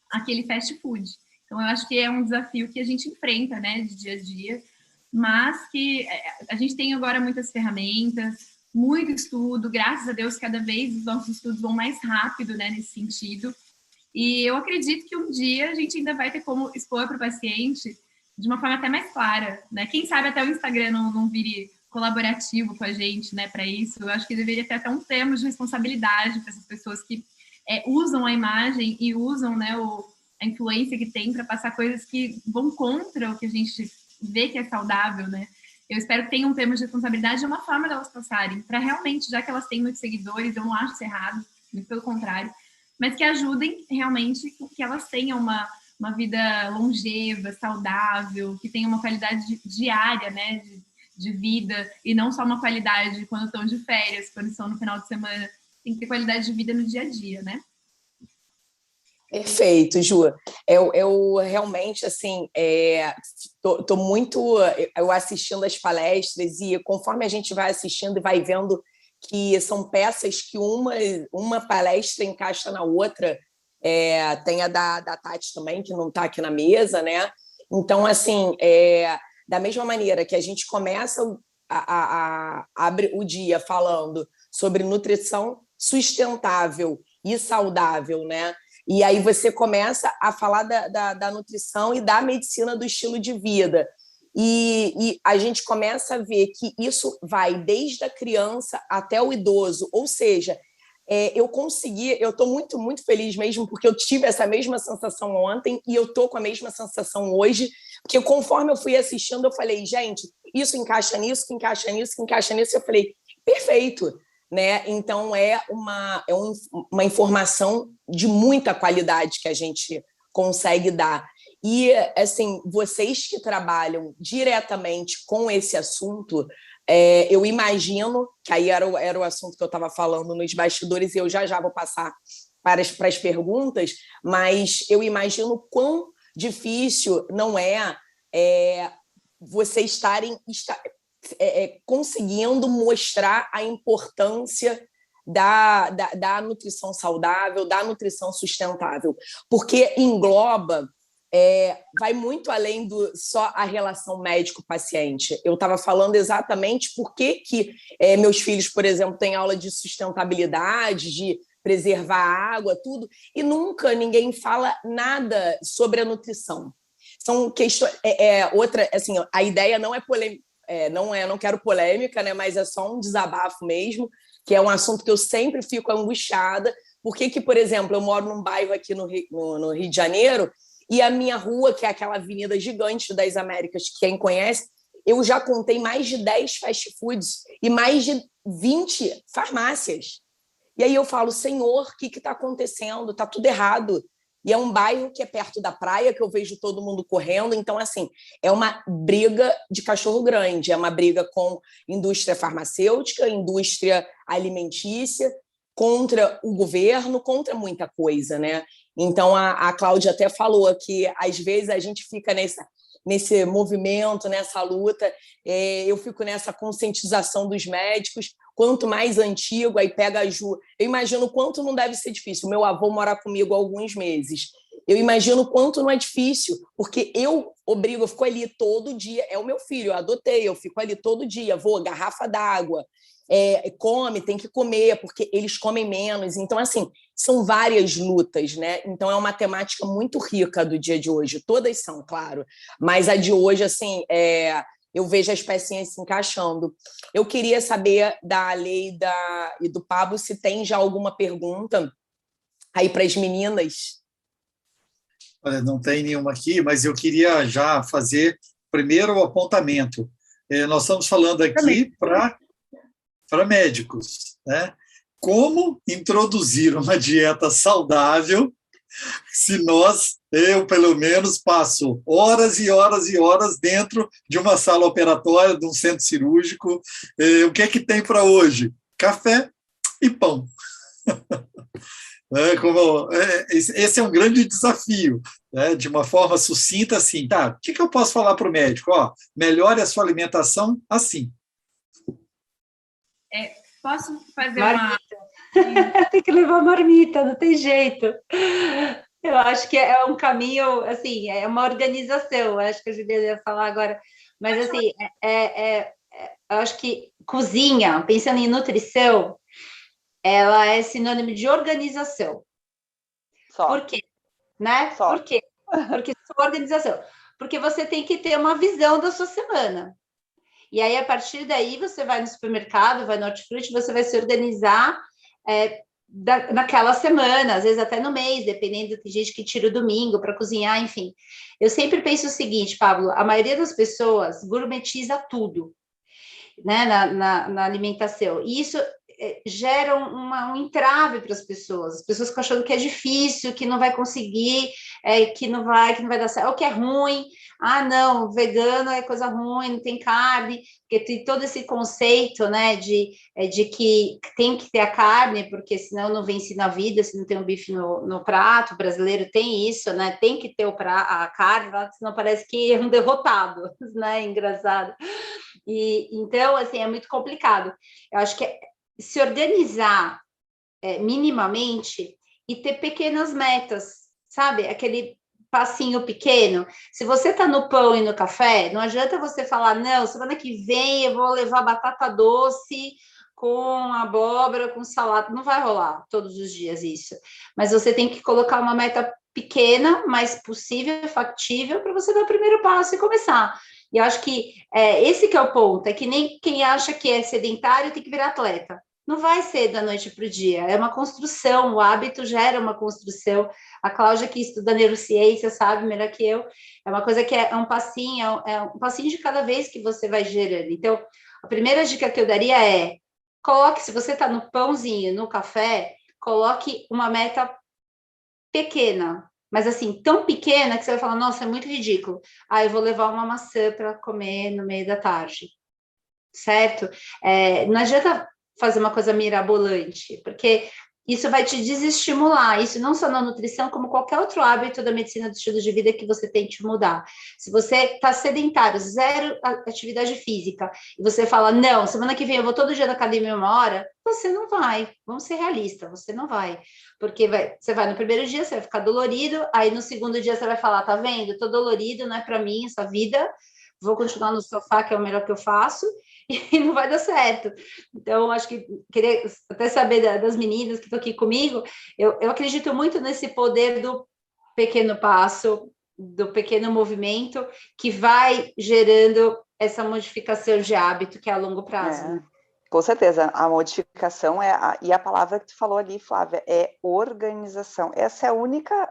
aquele fast food. Então, eu acho que é um desafio que a gente enfrenta, né, de dia a dia, mas que a gente tem agora muitas ferramentas, muito estudo, graças a Deus, cada vez os nossos estudos vão mais rápido, né, nesse sentido. E eu acredito que um dia a gente ainda vai ter como expor para o paciente de uma forma até mais clara, né? Quem sabe até o Instagram não vire colaborativo com a gente, né, para isso. Eu acho que deveria ter até um termo de responsabilidade para essas pessoas que usam a imagem e usam, né, a influência que tem para passar coisas que vão contra o que a gente vê que é saudável, né? Eu espero que tenha um termo de responsabilidade, uma forma delas passarem, para realmente, já que elas têm muitos seguidores, eu não acho isso errado, muito pelo contrário, mas que ajudem realmente que elas tenham uma vida longeva, saudável, que tenha uma qualidade diária, né, de vida, e não só uma qualidade quando estão de férias, quando estão no final de semana. Tem que ter qualidade de vida no dia a dia, né? Perfeito, Ju. Eu realmente, assim, tô muito eu assistindo as palestras e conforme a gente vai assistindo e vai vendo que são peças que uma palestra encaixa na outra, tem a da Tati também, que não está aqui na mesa, né? Então, assim, da mesma maneira que a gente começa abre o dia falando sobre nutrição sustentável e saudável, né? E aí você começa a falar da nutrição e da medicina do estilo de vida. E a gente começa a ver que isso vai desde a criança até o idoso. Ou seja, eu estou muito, muito feliz mesmo, porque eu tive essa mesma sensação ontem e eu estou com a mesma sensação hoje, porque conforme eu fui assistindo, eu falei, gente, isso encaixa nisso, que encaixa nisso, que encaixa nisso. Eu falei, perfeito. Né? Então, é uma informação de muita qualidade que a gente consegue dar. E, assim, vocês que trabalham diretamente com esse assunto, eu imagino, que aí era o assunto que eu estava falando nos bastidores, e eu já vou passar para as perguntas, mas eu imagino quão difícil não vocês estarem conseguindo mostrar a importância da nutrição saudável, da nutrição sustentável, porque engloba, vai muito além do só a relação médico-paciente. Eu estava falando exatamente por que meus filhos, por exemplo, têm aula de sustentabilidade, de preservar a água, tudo, e nunca ninguém fala nada sobre a nutrição. São questões. Outra, assim, a ideia não é polêmica, não quero polêmica, né, mas é só um desabafo mesmo, que é um assunto que eu sempre fico angustiada. Por que, por exemplo, eu moro num bairro aqui no Rio de Janeiro, e a minha rua, que é aquela avenida gigante das Américas, que quem conhece, eu já contei mais de 10 fast foods e mais de 20 farmácias. E aí eu falo, Senhor, o que está acontecendo? Está tudo errado. E é um bairro que é perto da praia, que eu vejo todo mundo correndo. Então, assim, é uma briga de cachorro grande. É uma briga com indústria farmacêutica, indústria alimentícia, contra o governo, contra muita coisa, né? Então, a Cláudia até falou que, às vezes, a gente fica nesse movimento, nessa luta. Eu fico nessa conscientização dos médicos. Quanto mais antigo, aí pega a Ju. Eu imagino o quanto não deve ser difícil. Meu avô mora comigo há alguns meses. Eu imagino o quanto não é difícil, porque eu fico ali todo dia. É o meu filho, eu adotei, eu fico ali todo dia. Vou, garrafa d'água, come, tem que comer, porque eles comem menos. Então, assim, são várias lutas, né? Então, é uma temática muito rica do dia de hoje. Todas são, claro. Mas a de hoje, assim, eu vejo as pecinhas se encaixando. Eu queria saber da Lei e do Pablo se tem já alguma pergunta aí para as meninas. Olha, não tem nenhuma aqui, mas eu queria já fazer primeiro o apontamento. Nós estamos falando aqui para médicos, né? Como introduzir uma dieta saudável se eu pelo menos passo horas e horas e horas dentro de uma sala operatória, de um centro cirúrgico. O que é que tem para hoje? Café e pão. Esse é um grande desafio, né? De uma forma sucinta, assim, tá? O que eu posso falar para o médico? Melhore a sua alimentação assim. Posso fazer Tem que levar marmita, não tem jeito. Eu acho que é um caminho, assim, é uma organização. Acho que a Juliana ia falar agora, mas assim, eu acho que cozinha, pensando em nutrição, ela é sinônimo de organização. Só. Por quê? Né? Só. Por quê? Porque sua organização. Porque você tem que ter uma visão da sua semana. E aí, a partir daí, você vai no supermercado, vai no hortifruti, você vai se organizar naquela semana, às vezes até no mês, dependendo, tem gente que tira o domingo para cozinhar, enfim. Eu sempre penso o seguinte, Pablo, a maioria das pessoas gourmetiza tudo, né, na alimentação. E isso gera um entrave para as pessoas ficam achando que é difícil, que não vai conseguir, que não vai dar certo, ou que é ruim, não, vegano é coisa ruim, não tem carne, porque tem todo esse conceito, né, de que tem que ter a carne, porque senão não vence na vida, se não tem um bife no prato. O brasileiro tem isso, né, tem que ter a carne, senão parece que é um derrotado, né, engraçado. E então, assim, é muito complicado. Eu acho que se organizar minimamente e ter pequenas metas, sabe? Aquele passinho pequeno. Se você está no pão e no café, não adianta você falar, não, semana que vem eu vou levar batata doce com abóbora, com salada. Não vai rolar todos os dias isso. Mas você tem que colocar uma meta pequena, mas possível, factível, para você dar o primeiro passo e começar. E eu acho que esse que é o ponto, é que nem quem acha que é sedentário tem que virar atleta. Não vai ser da noite para o dia, é uma construção, o hábito gera uma construção. A Cláudia, que estuda neurociência, sabe melhor que eu, é uma coisa que é um passinho de cada vez que você vai gerando. Então, a primeira dica que eu daria coloque, se você está no pãozinho, no café, coloque uma meta pequena, mas assim, tão pequena que você vai falar, nossa, é muito ridículo. Eu vou levar uma maçã para comer no meio da tarde, certo? Não adianta fazer uma coisa mirabolante, porque isso vai te desestimular. Isso não só na nutrição, como qualquer outro hábito da medicina do estilo de vida que você tente mudar. Se você está sedentário, zero atividade física, e você fala, não, semana que vem eu vou todo dia na academia 1 hora, você não vai. Vamos ser realistas, você não vai. Porque você vai no primeiro dia, você vai ficar dolorido, aí no segundo dia você vai falar, tá vendo? Tô dolorido, não é para mim essa vida, vou continuar no sofá, que é o melhor que eu faço, e não vai dar certo. Então, acho que queria até saber das meninas que estão aqui comigo, eu acredito muito nesse poder do pequeno passo, do pequeno movimento, que vai gerando essa modificação de hábito, que é a longo prazo. Né? Com certeza, a modificação e a palavra que tu falou ali, Flávia, é organização. Essa é a única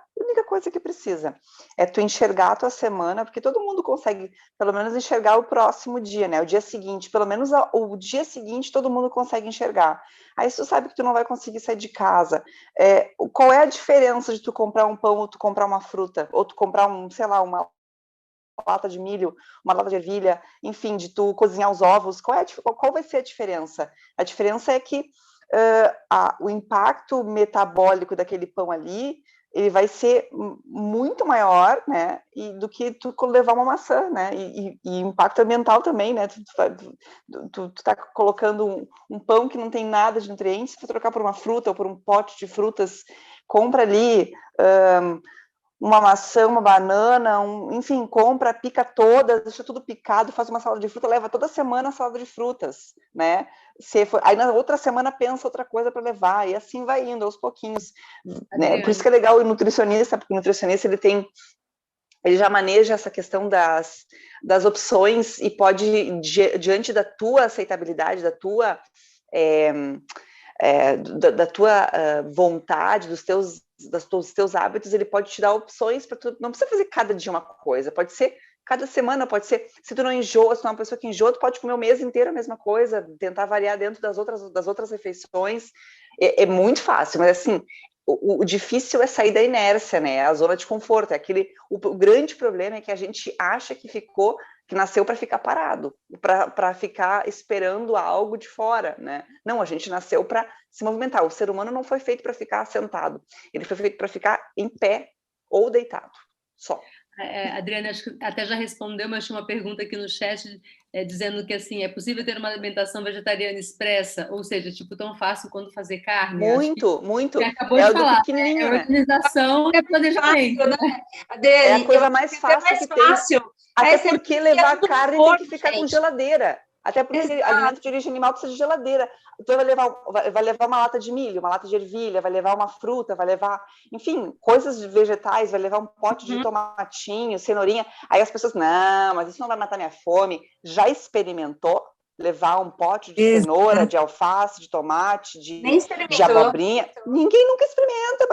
coisa que precisa. É tu enxergar a tua semana, porque todo mundo consegue, pelo menos, enxergar o próximo dia, né? O dia seguinte, pelo menos o dia seguinte todo mundo consegue enxergar. Aí tu sabe que tu não vai conseguir sair de casa. Qual é a diferença de tu comprar um pão ou tu comprar uma fruta? Ou tu comprar uma lata de milho, uma lata de ervilha, enfim, de tu cozinhar os ovos, qual vai ser a diferença? A diferença é que o impacto metabólico daquele pão ali, ele vai ser muito maior, né, do que tu levar uma maçã, né, e impacto ambiental também, né, tu tá colocando um pão que não tem nada de nutrientes, se tu trocar por uma fruta ou por um pote de frutas, compra ali uma maçã, uma banana, enfim, compra, pica todas, deixa tudo picado, faz uma salada de fruta, leva toda semana a salada de frutas, né? Aí na outra semana pensa outra coisa para levar, e assim vai indo, aos pouquinhos. Né? Por isso que é legal o nutricionista, porque o nutricionista ele já maneja essa questão das opções e pode, diante da tua aceitabilidade, da tua vontade, dos teus hábitos, ele pode te dar opções para tu. Não precisa fazer cada dia uma coisa, pode ser cada semana, pode ser. Se tu não enjoa, se tu é uma pessoa que enjoa, tu pode comer o mês inteiro a mesma coisa, tentar variar dentro das outras refeições. É muito fácil, mas assim, o difícil é sair da inércia, né? A zona de conforto. O grande problema é que a gente acha que nasceu para ficar parado, para ficar esperando algo de fora, né? Não, a gente nasceu para se movimentar. O ser humano não foi feito para ficar sentado, ele foi feito para ficar em pé ou deitado, só. Adriana, acho que até já respondeu, mas tinha uma pergunta aqui no chat dizendo que assim, é possível ter uma alimentação vegetariana expressa, ou seja, tipo, tão fácil quanto fazer carne? Muito. Você acabou de falar, pequenininho, é organização e planejamento. Né? É a coisa mais fácil que tem. Até porque levar carne tem que ficar com geladeira. Até porque alimento de origem animal precisa de geladeira. Então vai levar uma lata de milho, uma lata de ervilha, vai levar uma fruta, vai levar, enfim, coisas vegetais, vai levar um pote de tomatinho, cenourinha. Aí as pessoas, não, mas isso não vai matar minha fome. Já experimentou levar um pote de cenoura, de alface, de tomate, de abobrinha? Ninguém nunca experimenta,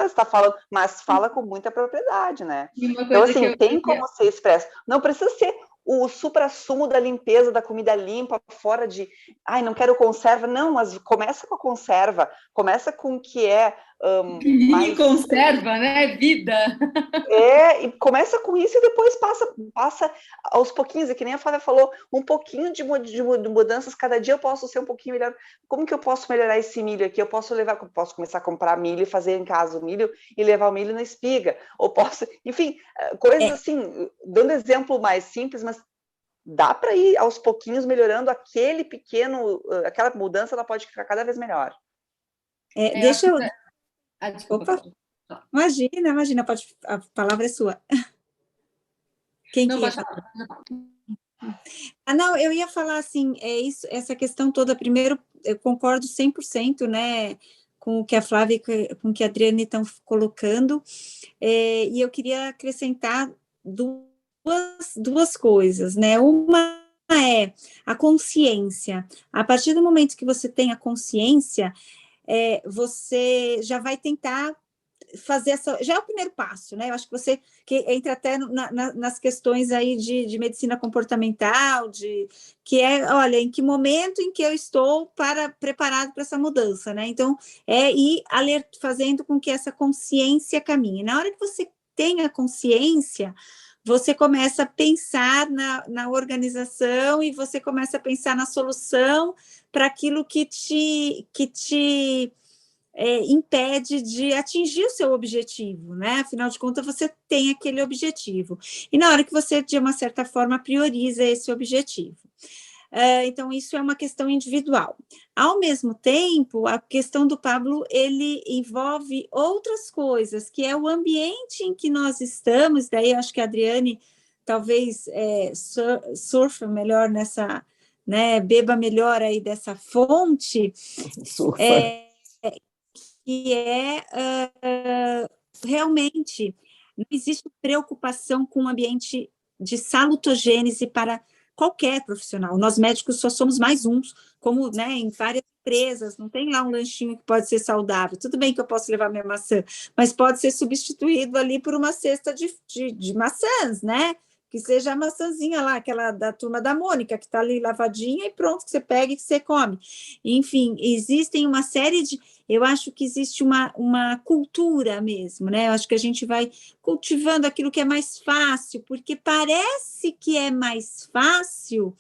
mas fala com muita propriedade, né? Então, assim, tem como ser expresso. Não precisa ser o suprassumo da limpeza, da comida limpa, fora de, não quero conserva. Não, mas começa com a conserva, começa com o que é mais... conserva, né? Vida. E começa com isso e depois passa aos pouquinhos, é que nem a Flávia falou, um pouquinho de mudanças, cada dia eu posso ser um pouquinho melhor. Como que eu posso melhorar esse milho aqui? Eu posso começar a comprar milho e fazer em casa o milho e levar o milho na espiga, ou posso, enfim, coisas assim, dando exemplo mais simples, mas dá para ir aos pouquinhos melhorando aquela mudança, ela pode ficar cada vez melhor. Deixa eu... Opa, imagina, a palavra é sua. Quem não, que ia falar? Não, eu ia falar assim, essa questão toda, primeiro, eu concordo 100%, né, com o que a Flávia e com o que a Adriane estão colocando, e eu queria acrescentar duas coisas, né, uma é a consciência. A partir do momento que você tem a consciência, você já vai tentar fazer já é o primeiro passo, né? Eu acho que entra até nas questões aí de medicina comportamental, que olha, em que momento em que eu estou preparado para essa mudança, né? Então, ir fazendo com que essa consciência caminhe. Na hora que você tem a consciência, você começa a pensar na organização e você começa a pensar na solução para aquilo que te impede de atingir o seu objetivo, né? Afinal de contas, você tem aquele objetivo. E na hora que você, de uma certa forma, prioriza esse objetivo. Então, isso é uma questão individual. Ao mesmo tempo, a questão do Pablo, ele envolve outras coisas, que é o ambiente em que nós estamos, daí eu acho que a Adriane talvez surfa melhor nessa, né, beba melhor aí dessa fonte, que realmente não existe preocupação com o ambiente de salutogênese para qualquer profissional. Nós médicos só somos mais uns, como, né, em várias empresas, não tem lá um lanchinho que pode ser saudável. Tudo bem que eu posso levar minha maçã, mas pode ser substituído ali por uma cesta de maçãs, né? Que seja a maçãzinha lá, aquela da turma da Mônica, que está ali lavadinha e pronto, que você pega e que você come. Enfim, existem uma série de... Eu acho que existe uma cultura mesmo, né? Eu acho que a gente vai cultivando aquilo que é mais fácil, porque parece que é mais fácil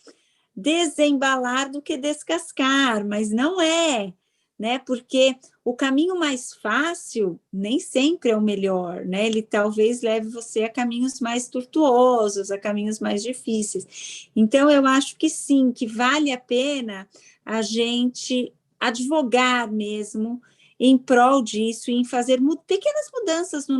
desembalar do que descascar, mas não é, né? Porque o caminho mais fácil nem sempre é o melhor, né? Ele talvez leve você a caminhos mais tortuosos, a caminhos mais difíceis. Então, eu acho que sim, que vale a pena a gente advogar mesmo em prol disso, em fazer pequenas mudanças no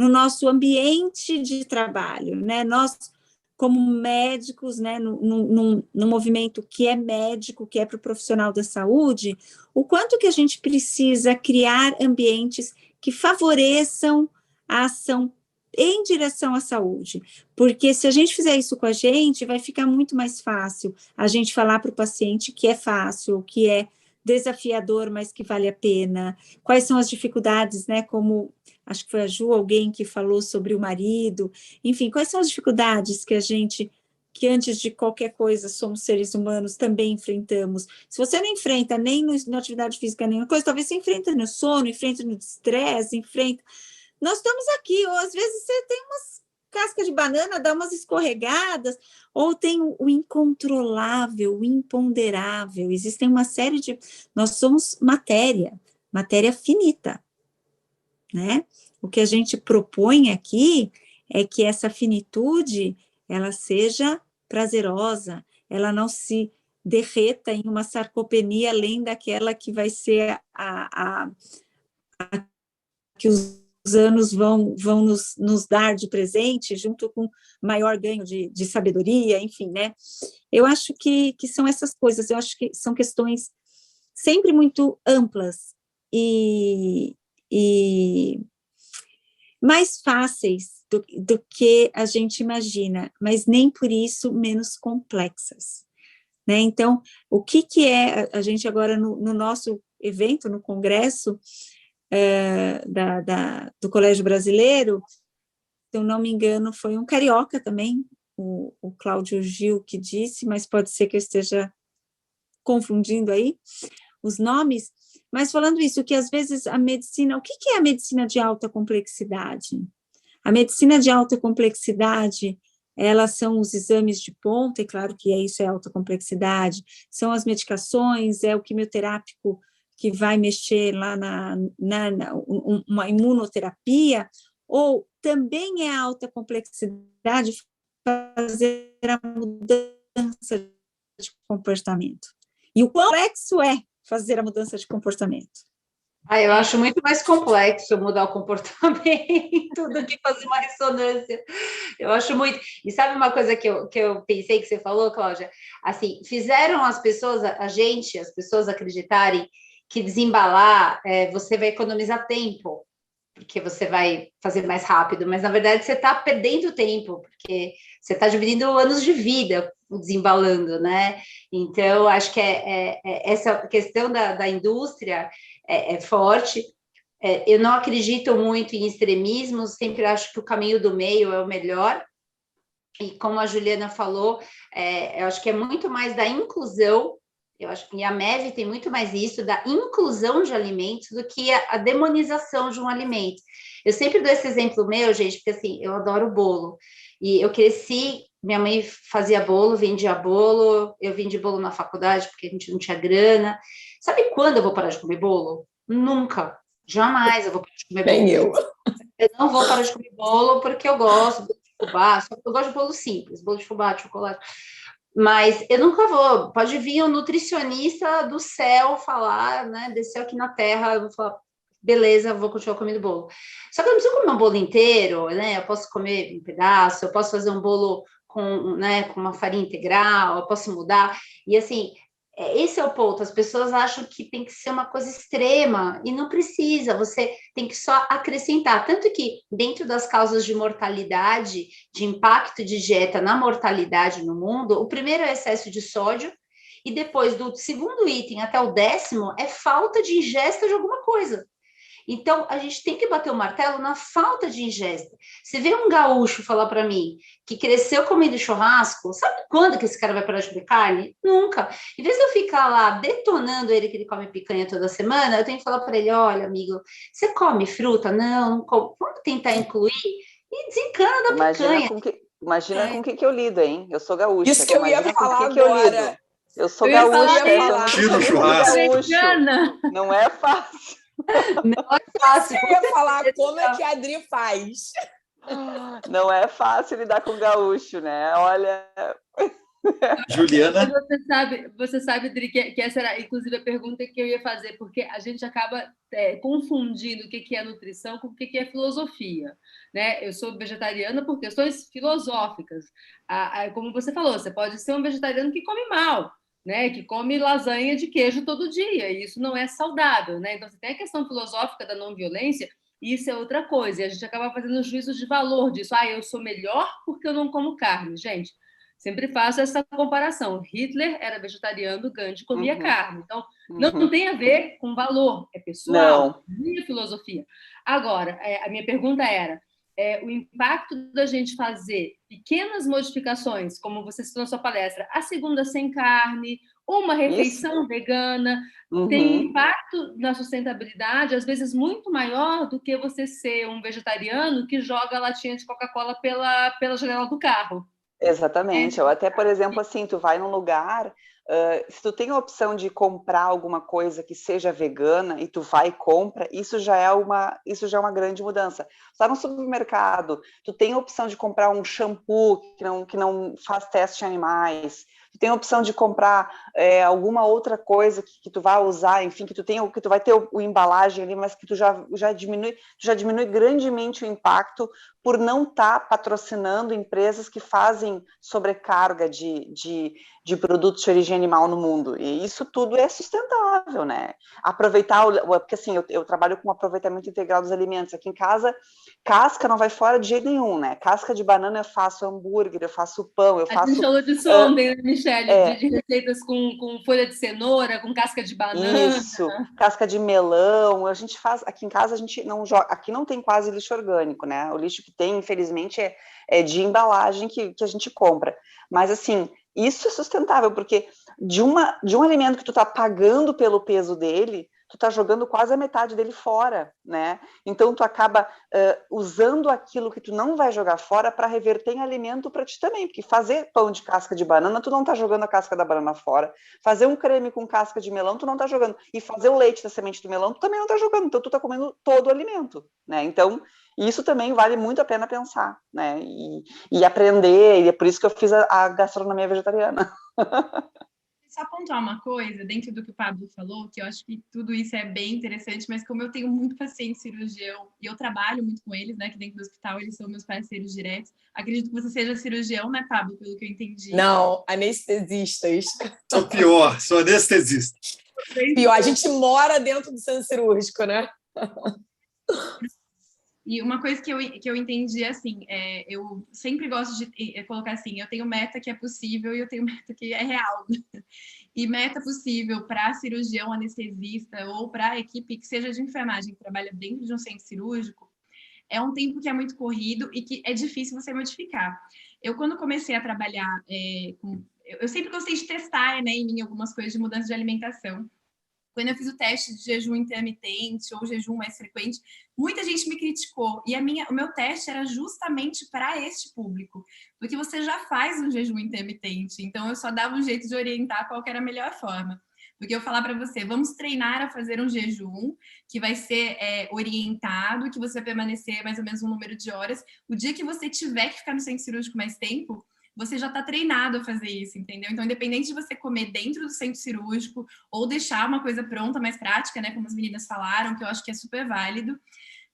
nosso ambiente de trabalho, né? Nós, como médicos, né, no movimento que é médico, que é para o profissional da saúde, o quanto que a gente precisa criar ambientes que favoreçam a ação em direção à saúde, porque se a gente fizer isso com a gente, vai ficar muito mais fácil a gente falar para o paciente que é fácil, que é desafiador, mas que vale a pena, quais são as dificuldades, né, como acho que foi a Ju, alguém que falou sobre o marido, enfim, quais são as dificuldades que a gente, que antes de qualquer coisa somos seres humanos, também enfrentamos. Se você não enfrenta nem na atividade física nenhuma coisa, talvez você enfrenta no sono, enfrenta no estresse, enfrenta... Nós estamos aqui, ou às vezes você tem umas cascas de banana, dá umas escorregadas, ou tem o incontrolável, o imponderável, existem uma série de... Nós somos matéria finita, né? O que a gente propõe aqui é que essa finitude ela seja prazerosa, ela não se derreta em uma sarcopenia além daquela que vai ser a que os anos vão nos dar de presente, junto com maior ganho de sabedoria, enfim, né? Eu acho que são essas coisas, eu acho que são questões sempre muito amplas e mais fáceis do que a gente imagina, mas nem por isso menos complexas, né? Então, o que é a gente agora no nosso evento, no congresso do Colégio Brasileiro, se eu não me engano, foi um carioca também, o Cláudio Gil que disse, mas pode ser que eu esteja confundindo aí os nomes, mas falando isso, que às vezes a medicina, o que é a medicina de alta complexidade? A medicina de alta complexidade, elas são os exames de ponta, e claro que isso é alta complexidade, são as medicações, é o quimioterápico que vai mexer lá uma imunoterapia, ou também é alta complexidade fazer a mudança de comportamento. E o quão complexo é fazer a mudança de comportamento? Eu acho muito mais complexo mudar o comportamento do que fazer uma ressonância. Eu acho muito... E sabe uma coisa que eu pensei que você falou, Cláudia? Assim, fizeram as pessoas acreditarem que desembalar, você vai economizar tempo, porque você vai fazer mais rápido, mas na verdade você está perdendo tempo, porque você está dividindo anos de vida desembalando, né? Então, acho que essa questão da indústria é forte. Eu não acredito muito em extremismos, sempre acho que o caminho do meio é o melhor, e como a Juliana falou, eu acho que é muito mais da inclusão. Eu acho que a MEV tem muito mais isso, da inclusão de alimentos, do que a demonização de um alimento. Eu sempre dou esse exemplo meu, gente, porque assim, eu adoro bolo. E eu cresci, minha mãe fazia bolo, vendia bolo, eu vendi bolo na faculdade, porque a gente não tinha grana. Sabe quando eu vou parar de comer bolo? Nunca. Jamais eu vou parar de comer Nem bolo. Eu não vou parar de comer bolo porque eu gosto de bolo de fubá. Eu gosto de bolo simples, bolo de fubá, de chocolate. Mas eu nunca vou. Pode vir um nutricionista do céu falar, né? Desceu aqui na Terra, eu vou falar, beleza, vou continuar comendo bolo. Só que eu não preciso comer um bolo inteiro, né? Eu posso comer um pedaço, eu posso fazer um bolo com, né, com uma farinha integral, eu posso mudar. E assim, esse é o ponto. As pessoas acham que tem que ser uma coisa extrema e não precisa. Você tem que só acrescentar. Tanto que dentro das causas de mortalidade, de impacto de dieta na mortalidade no mundo, o primeiro é excesso de sódio e depois do segundo item até o 10º é falta de ingesta de alguma coisa. Então, a gente tem que bater o martelo na falta de ingesta. Você vê um gaúcho falar para mim que cresceu comendo churrasco, sabe quando que esse cara vai parar de comer carne? Nunca. Em vez de eu ficar lá detonando ele que ele come picanha toda semana, eu tenho que falar para ele, olha, amigo, você come fruta? Não, não come. Vamos tentar incluir e desencana da picanha. Imagina com o que eu lido, hein? Eu sou gaúcha. Isso que eu ia falar agora. Eu sou gaúcha. Tira o churrasco. Não é fácil. Não é fácil. Eu ia falar como é que a Adri faz. Não é fácil lidar com gaúcho, né? Olha... Juliana? Você sabe, Adri, que essa era, inclusive, a pergunta que eu ia fazer, porque a gente acaba confundindo o que é nutrição com o que é filosofia. Né? Eu sou vegetariana por questões filosóficas. Como você falou, você pode ser um vegetariano que come mal, né, que come lasanha de queijo todo dia, e isso não é saudável, né? Então, você tem a questão filosófica da não violência, e isso é outra coisa, e a gente acaba fazendo juízo de valor disso. Eu sou melhor porque eu não como carne. Gente, sempre faço essa comparação. Hitler era vegetariano, Gandhi comia carne. Então, não tem a ver com valor, é pessoal, minha filosofia. Agora, a minha pergunta era, o impacto da gente fazer pequenas modificações, como você citou na sua palestra, a segunda sem carne, uma refeição vegana, tem impacto na sustentabilidade, às vezes muito maior do que você ser um vegetariano que joga a latinha de Coca-Cola pela janela do carro. Exatamente. Ou até, por exemplo, assim, tu vai num lugar... se tu tem a opção de comprar alguma coisa que seja vegana e tu vai e compra, isso já é uma grande mudança. Tu tá no supermercado, tu tem a opção de comprar um shampoo que não faz teste em animais, tu tem a opção de comprar alguma outra coisa que tu vai usar, enfim, que tu vai ter o embalagem ali, mas que tu já diminui grandemente o impacto por não estar patrocinando empresas que fazem sobrecarga de produtos de origem animal no mundo. E isso tudo é sustentável, né? Aproveitar, porque assim, eu trabalho com aproveitamento integral dos alimentos. Aqui em casa, casca não vai fora de jeito nenhum, né? Casca de banana eu faço hambúrguer, eu faço pão, eu faço... A gente falou disso ontem, né, Michele? De receitas com folha de cenoura, com casca de banana. Isso, casca de melão. A gente faz... Aqui em casa a gente não joga... Aqui não tem quase lixo orgânico, né? O lixo que tem, infelizmente, é de embalagem que a gente compra. Mas, assim, isso é sustentável, porque de um alimento que tu tá pagando pelo peso dele, tu tá jogando quase a metade dele fora, né? Então, tu acaba usando aquilo que tu não vai jogar fora para reverter em alimento para ti também, porque fazer pão de casca de banana, tu não tá jogando a casca da banana fora. Fazer um creme com casca de melão, tu não tá jogando. E fazer o leite da semente do melão, tu também não tá jogando. Então, tu tá comendo todo o alimento, né? Então, isso também vale muito a pena pensar, né? E aprender, e é por isso que eu fiz a gastronomia vegetariana. Só pontuar uma coisa, dentro do que o Pablo falou, que eu acho que tudo isso é bem interessante, mas como eu tenho muito paciente cirurgião, e eu trabalho muito com eles, né, que dentro do hospital eles são meus parceiros diretos, acredito que você seja cirurgião, né, Pablo, pelo que eu entendi. Não, anestesistas. Sou pior, sou anestesista. Pior, a gente mora dentro do centro cirúrgico, né? E uma coisa que eu entendi, assim, eu sempre gosto de colocar assim, eu tenho meta que é possível e eu tenho meta que é real. E meta possível para cirurgião, anestesista ou para a equipe que seja de enfermagem, que trabalha dentro de um centro cirúrgico, é um tempo que é muito corrido e que é difícil você modificar. Eu, quando comecei a trabalhar eu sempre gostei de testar, né, em mim algumas coisas de mudança de alimentação. quando eu fiz o teste de jejum intermitente ou jejum mais frequente, muita gente me criticou. E o meu teste era justamente para este público, porque você já faz um jejum intermitente, então eu só dava um jeito de orientar qual que era a melhor forma. Porque eu falar para você, vamos treinar a fazer um jejum que vai ser orientado, que você vai permanecer mais ou menos um número de horas. O dia que você tiver que ficar no centro cirúrgico mais tempo, você já está treinado a fazer isso, entendeu? Então, independente de você comer dentro do centro cirúrgico ou deixar uma coisa pronta, mais prática, né? Como as meninas falaram, que eu acho que é super válido,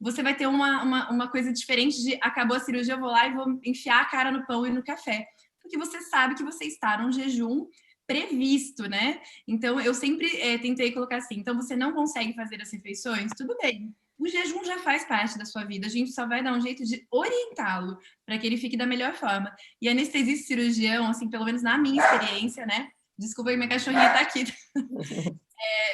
você vai ter uma coisa diferente de acabou a cirurgia, eu vou lá e vou enfiar a cara no pão e no café. Porque você sabe que você está num jejum previsto, né? Então, eu sempre tentei colocar assim, então você não consegue fazer as refeições? Tudo bem. O jejum já faz parte da sua vida, a gente só vai dar um jeito de orientá-lo para que ele fique da melhor forma. E anestesista cirurgião, assim, pelo menos na minha experiência, né? Desculpa, minha cachorrinha tá aqui.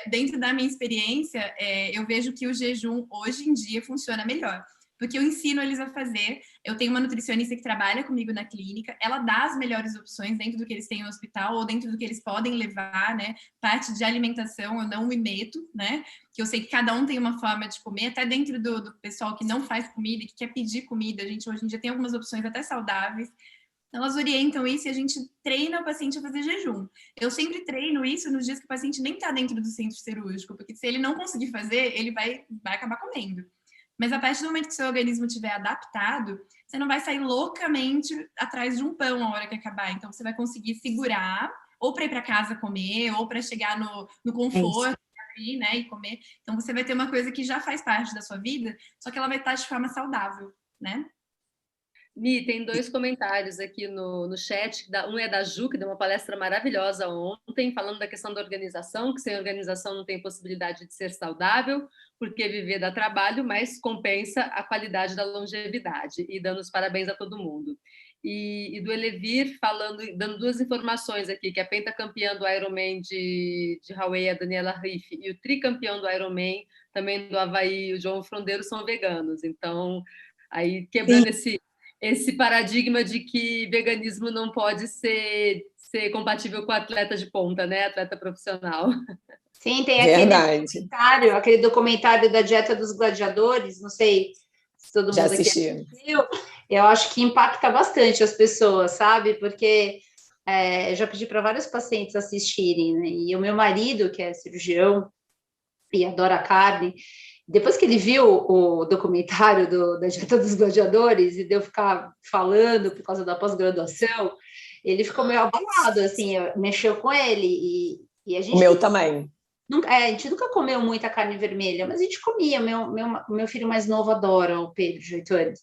Dentro da minha experiência, eu vejo que o jejum hoje em dia funciona melhor. Porque eu ensino eles a fazer. Eu tenho uma nutricionista que trabalha comigo na clínica, ela dá as melhores opções dentro do que eles têm no hospital ou dentro do que eles podem levar, né? Parte de alimentação eu não me meto, né? Que eu sei que cada um tem uma forma de comer, até dentro do pessoal que não faz comida, que quer pedir comida. A gente hoje em dia tem algumas opções até saudáveis. Elas orientam isso e a gente treina o paciente a fazer jejum. Eu sempre treino isso nos dias que o paciente nem está dentro do centro cirúrgico, porque se ele não conseguir fazer, ele vai acabar comendo. Mas a partir do momento que o seu organismo estiver adaptado, você não vai sair loucamente atrás de um pão a hora que acabar. Então, você vai conseguir segurar, ou para ir para casa comer, ou para chegar no conforto né, e comer. Então, você vai ter uma coisa que já faz parte da sua vida, só que ela vai estar de forma saudável, né? Mi, tem 2 comentários aqui no chat. Um é da Ju, que deu uma palestra maravilhosa ontem, falando da questão da organização, que sem organização não tem possibilidade de ser saudável, porque viver dá trabalho, mas compensa a qualidade da longevidade, e dando os parabéns a todo mundo. E do Elevir, dando 2 informações aqui, que a pentacampeã do Ironman de Hawaii, a Daniela Riff, e o tricampeão do Ironman, também do Havaí, o João Frondeiro, são veganos. Então, aí quebrando esse paradigma de que veganismo não pode ser compatível com atleta de ponta, né? Atleta profissional. Sim, tem aquele documentário da Dieta dos Gladiadores, não sei se todo mundo aqui assistiu, eu acho que impacta bastante as pessoas, sabe? Porque eu já pedi para vários pacientes assistirem, né? E o meu marido, que é cirurgião e adora carne, depois que ele viu o documentário da Dieta dos Gladiadores e deu ficar falando por causa da pós-graduação, ele ficou meio abalado, assim, mexeu com ele e a gente... O meu também. A gente nunca comeu muita carne vermelha, mas a gente comia. Meu filho mais novo adora, o Pedro, de 8 anos.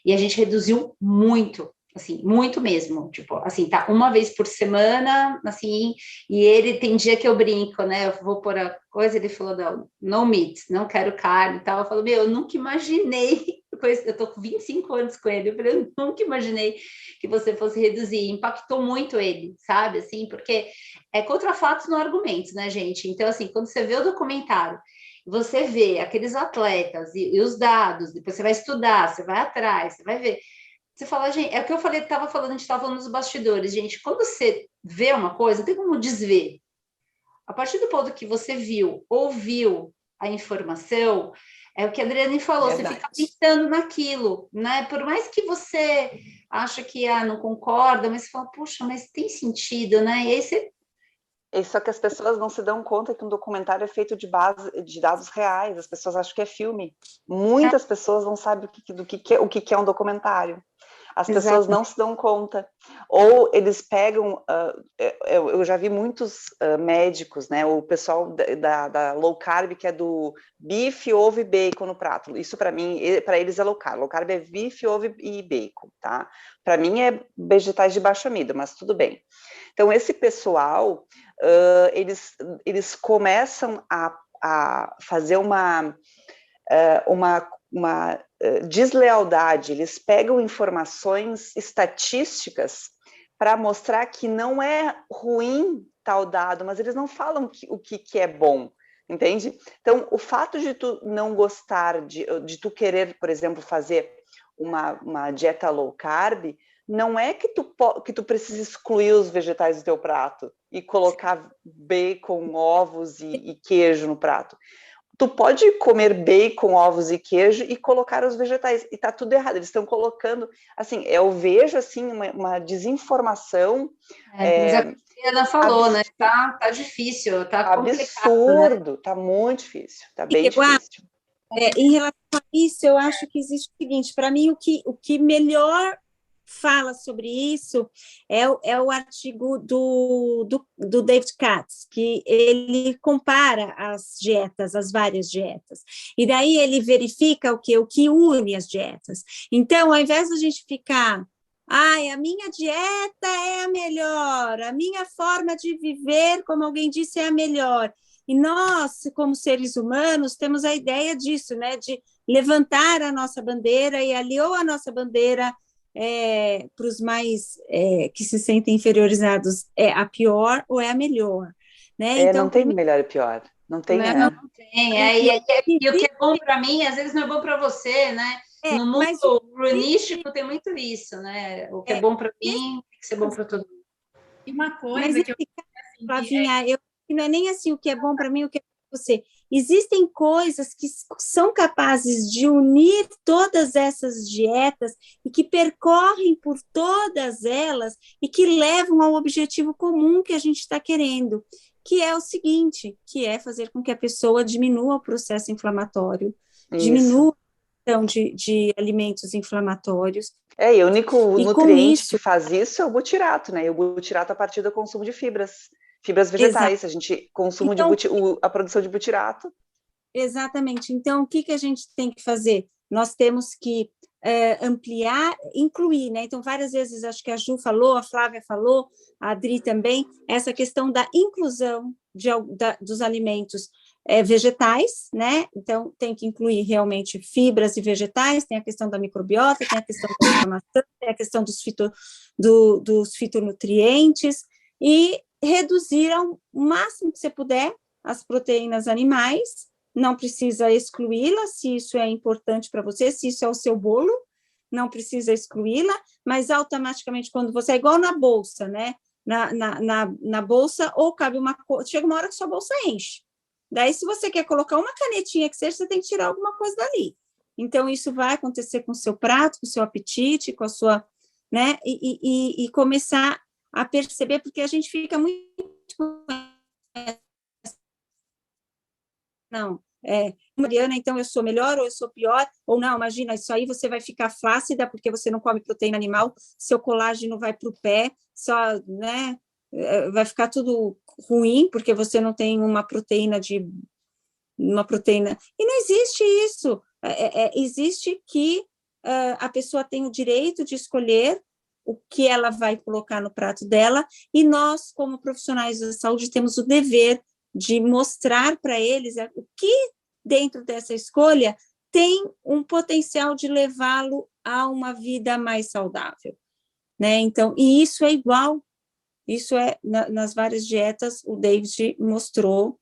E a gente reduziu muito, assim, muito mesmo. Tipo, assim, tá uma vez por semana, assim, e ele tem dia que eu brinco, né? Eu vou pôr a coisa, ele falou, não, no meat, não quero carne e tal. Eu falo, eu nunca imaginei, eu tô com 25 anos com ele, eu nunca imaginei que você fosse reduzir. Impactou muito ele, sabe? Assim, porque é contra fatos, não argumentos, né, gente? Então, assim, quando você vê o documentário, você vê aqueles atletas e os dados, depois você vai estudar, você vai atrás, você vai ver. Você fala, gente, é o que eu estava falando, a gente estava falando nos bastidores, gente, quando você vê uma coisa, não tem como desver. A partir do ponto que você viu, ouviu a informação, é o que a Adriane falou, Verdade. Você fica pensando naquilo, né? Por mais que você acha que não concorda, mas você fala, puxa, mas tem sentido, né? E aí você... Só que as pessoas não se dão conta que um documentário é feito de dados reais, as pessoas acham que é filme. Muitas pessoas não sabem o que é um documentário. As pessoas não se dão conta. Ou eles pegam... eu já vi muitos médicos, né? O pessoal da low carb, que é do bife, ovo e bacon no prato. Isso, para mim, para eles é low carb. Low carb é bife, ovo e bacon, tá? Para mim é vegetais de baixo amido, mas tudo bem. Então, esse pessoal, eles começam a fazer uma deslealdade, eles pegam informações estatísticas para mostrar que não é ruim tal dado, mas eles não falam o que é bom, entende? Então, o fato de tu não gostar, de tu querer, por exemplo, fazer uma dieta low carb, não é que tu precisa excluir os vegetais do teu prato e colocar bacon, ovos e queijo no prato. Tu pode comer bacon, ovos e queijo e colocar os vegetais, e tá tudo errado, eles estão colocando, assim, eu vejo, assim, uma desinformação. Mas a Ana falou, né, tá difícil, tá complicado, absurdo, né? Tá muito difícil, tá bem difícil. Em relação a isso, eu acho que existe o seguinte, para mim, o que melhor fala sobre isso é o artigo do David Katz, que ele compara as dietas, as várias dietas, e daí ele verifica o que une as dietas. Então, ao invés de a gente ficar, a minha dieta é a melhor, a minha forma de viver, como alguém disse, é a melhor, e nós, como seres humanos, temos a ideia disso, né, de levantar a nossa bandeira, e ali ou a nossa bandeira para os mais que se sentem inferiorizados é a pior ou é a melhor, né? Então, não tem melhor e pior, não tem, né? Não tem, e o que é bom para mim, às vezes não é bom para você, né? No mundo runístico tem muito isso, né? O que é bom para mim tem que ser bom para todo mundo. E uma coisa que eu... Flavinha, não é nem assim o que é bom para mim, o que é para você. Existem coisas que são capazes de unir todas essas dietas e que percorrem por todas elas e que levam ao objetivo comum que a gente está querendo, que é o seguinte, que é fazer com que a pessoa diminua o processo inflamatório, diminua a quantidade de alimentos inflamatórios. E o único nutriente que faz isso é o butirato, né? E o butirato a partir do consumo de fibras vegetais. Exato. A gente consome a produção de butirato. Exatamente. Então, o que a gente tem que fazer? Nós temos que ampliar, incluir, né? Então, várias vezes, acho que a Ju falou, a Flávia falou, a Adri também, essa questão da inclusão dos alimentos vegetais, né? Então, tem que incluir realmente fibras e vegetais, tem a questão da microbiota, tem a questão da inflamação, tem a questão dos fitonutrientes, e reduzir ao máximo que você puder as proteínas animais, não precisa excluí-las, se isso é importante para você, se isso é o seu bolo, não precisa excluí-la, mas automaticamente, quando você é igual na bolsa, né? Na bolsa, ou cabe chega uma hora que sua bolsa enche. Daí, se você quer colocar uma canetinha que seja, você tem que tirar alguma coisa dali. Então, isso vai acontecer com o seu prato, com o seu apetite, com a sua, né? E começar a perceber, porque a gente fica muito... Não, Mariana, então eu sou melhor ou eu sou pior, ou não, imagina, isso aí você vai ficar flácida porque você não come proteína animal, seu colágeno vai para o pé, só, né, vai ficar tudo ruim porque você não tem uma proteína, e não existe isso, existe que a pessoa tem o direito de escolher o que ela vai colocar no prato dela, e nós, como profissionais da saúde, temos o dever de mostrar para eles o que, dentro dessa escolha, tem um potencial de levá-lo a uma vida mais saudável, né? Então, e isso é igual, isso nas várias dietas, o David mostrou,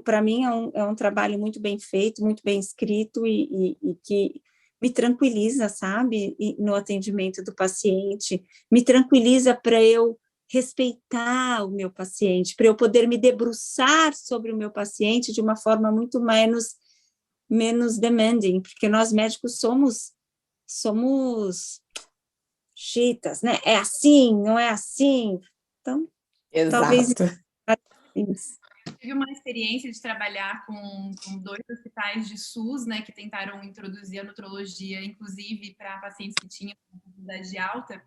para mim é um trabalho muito bem feito, muito bem escrito, e que me tranquiliza, sabe, no atendimento do paciente, me tranquiliza para eu respeitar o meu paciente, para eu poder me debruçar sobre o meu paciente de uma forma muito menos demanding, porque nós médicos somos chitas, né? É assim, não é assim. Então, exato. Talvez... Tive uma experiência de trabalhar com 2 hospitais de SUS, né, que tentaram introduzir a nutrologia, inclusive para pacientes que tinham idade alta,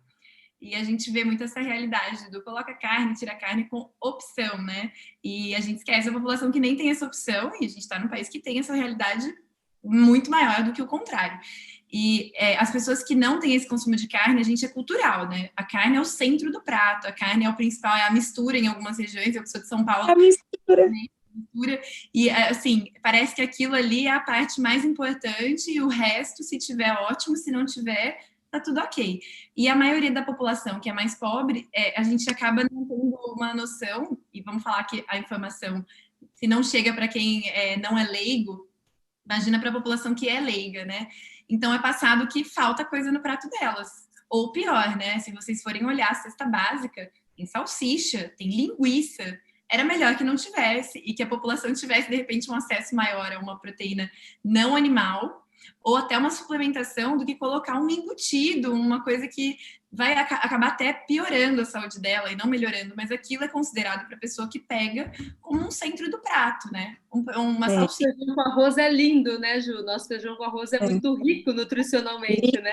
e a gente vê muito essa realidade do coloca carne, tira carne com opção, né? E a gente esquece a população que nem tem essa opção, e a gente está num país que tem essa realidade muito maior do que o contrário. E as pessoas que não têm esse consumo de carne, a gente é cultural, né? A carne é o centro do prato, a carne é o principal, é a mistura em algumas regiões, eu que sou de São Paulo. A mistura. E, assim, parece que aquilo ali é a parte mais importante, e o resto, se tiver, ótimo, se não tiver, tá tudo ok. E a maioria da população que é mais pobre, a gente acaba não tendo uma noção, e vamos falar que a informação, se não chega para quem não é leigo, imagina para a população que é leiga, né? Então, é passado que falta coisa no prato delas. Ou pior, né? Se vocês forem olhar a cesta básica, tem salsicha, tem linguiça. Era melhor que não tivesse e que a população tivesse, de repente, um acesso maior a uma proteína não animal ou até uma suplementação do que colocar um embutido, uma coisa que vai acabar até piorando a saúde dela e não melhorando, mas aquilo é considerado para a pessoa que pega como um centro do prato, né? Uma salsicha. Nosso feijão com arroz é lindo, né, Ju? Nosso feijão com arroz é muito rico nutricionalmente, né?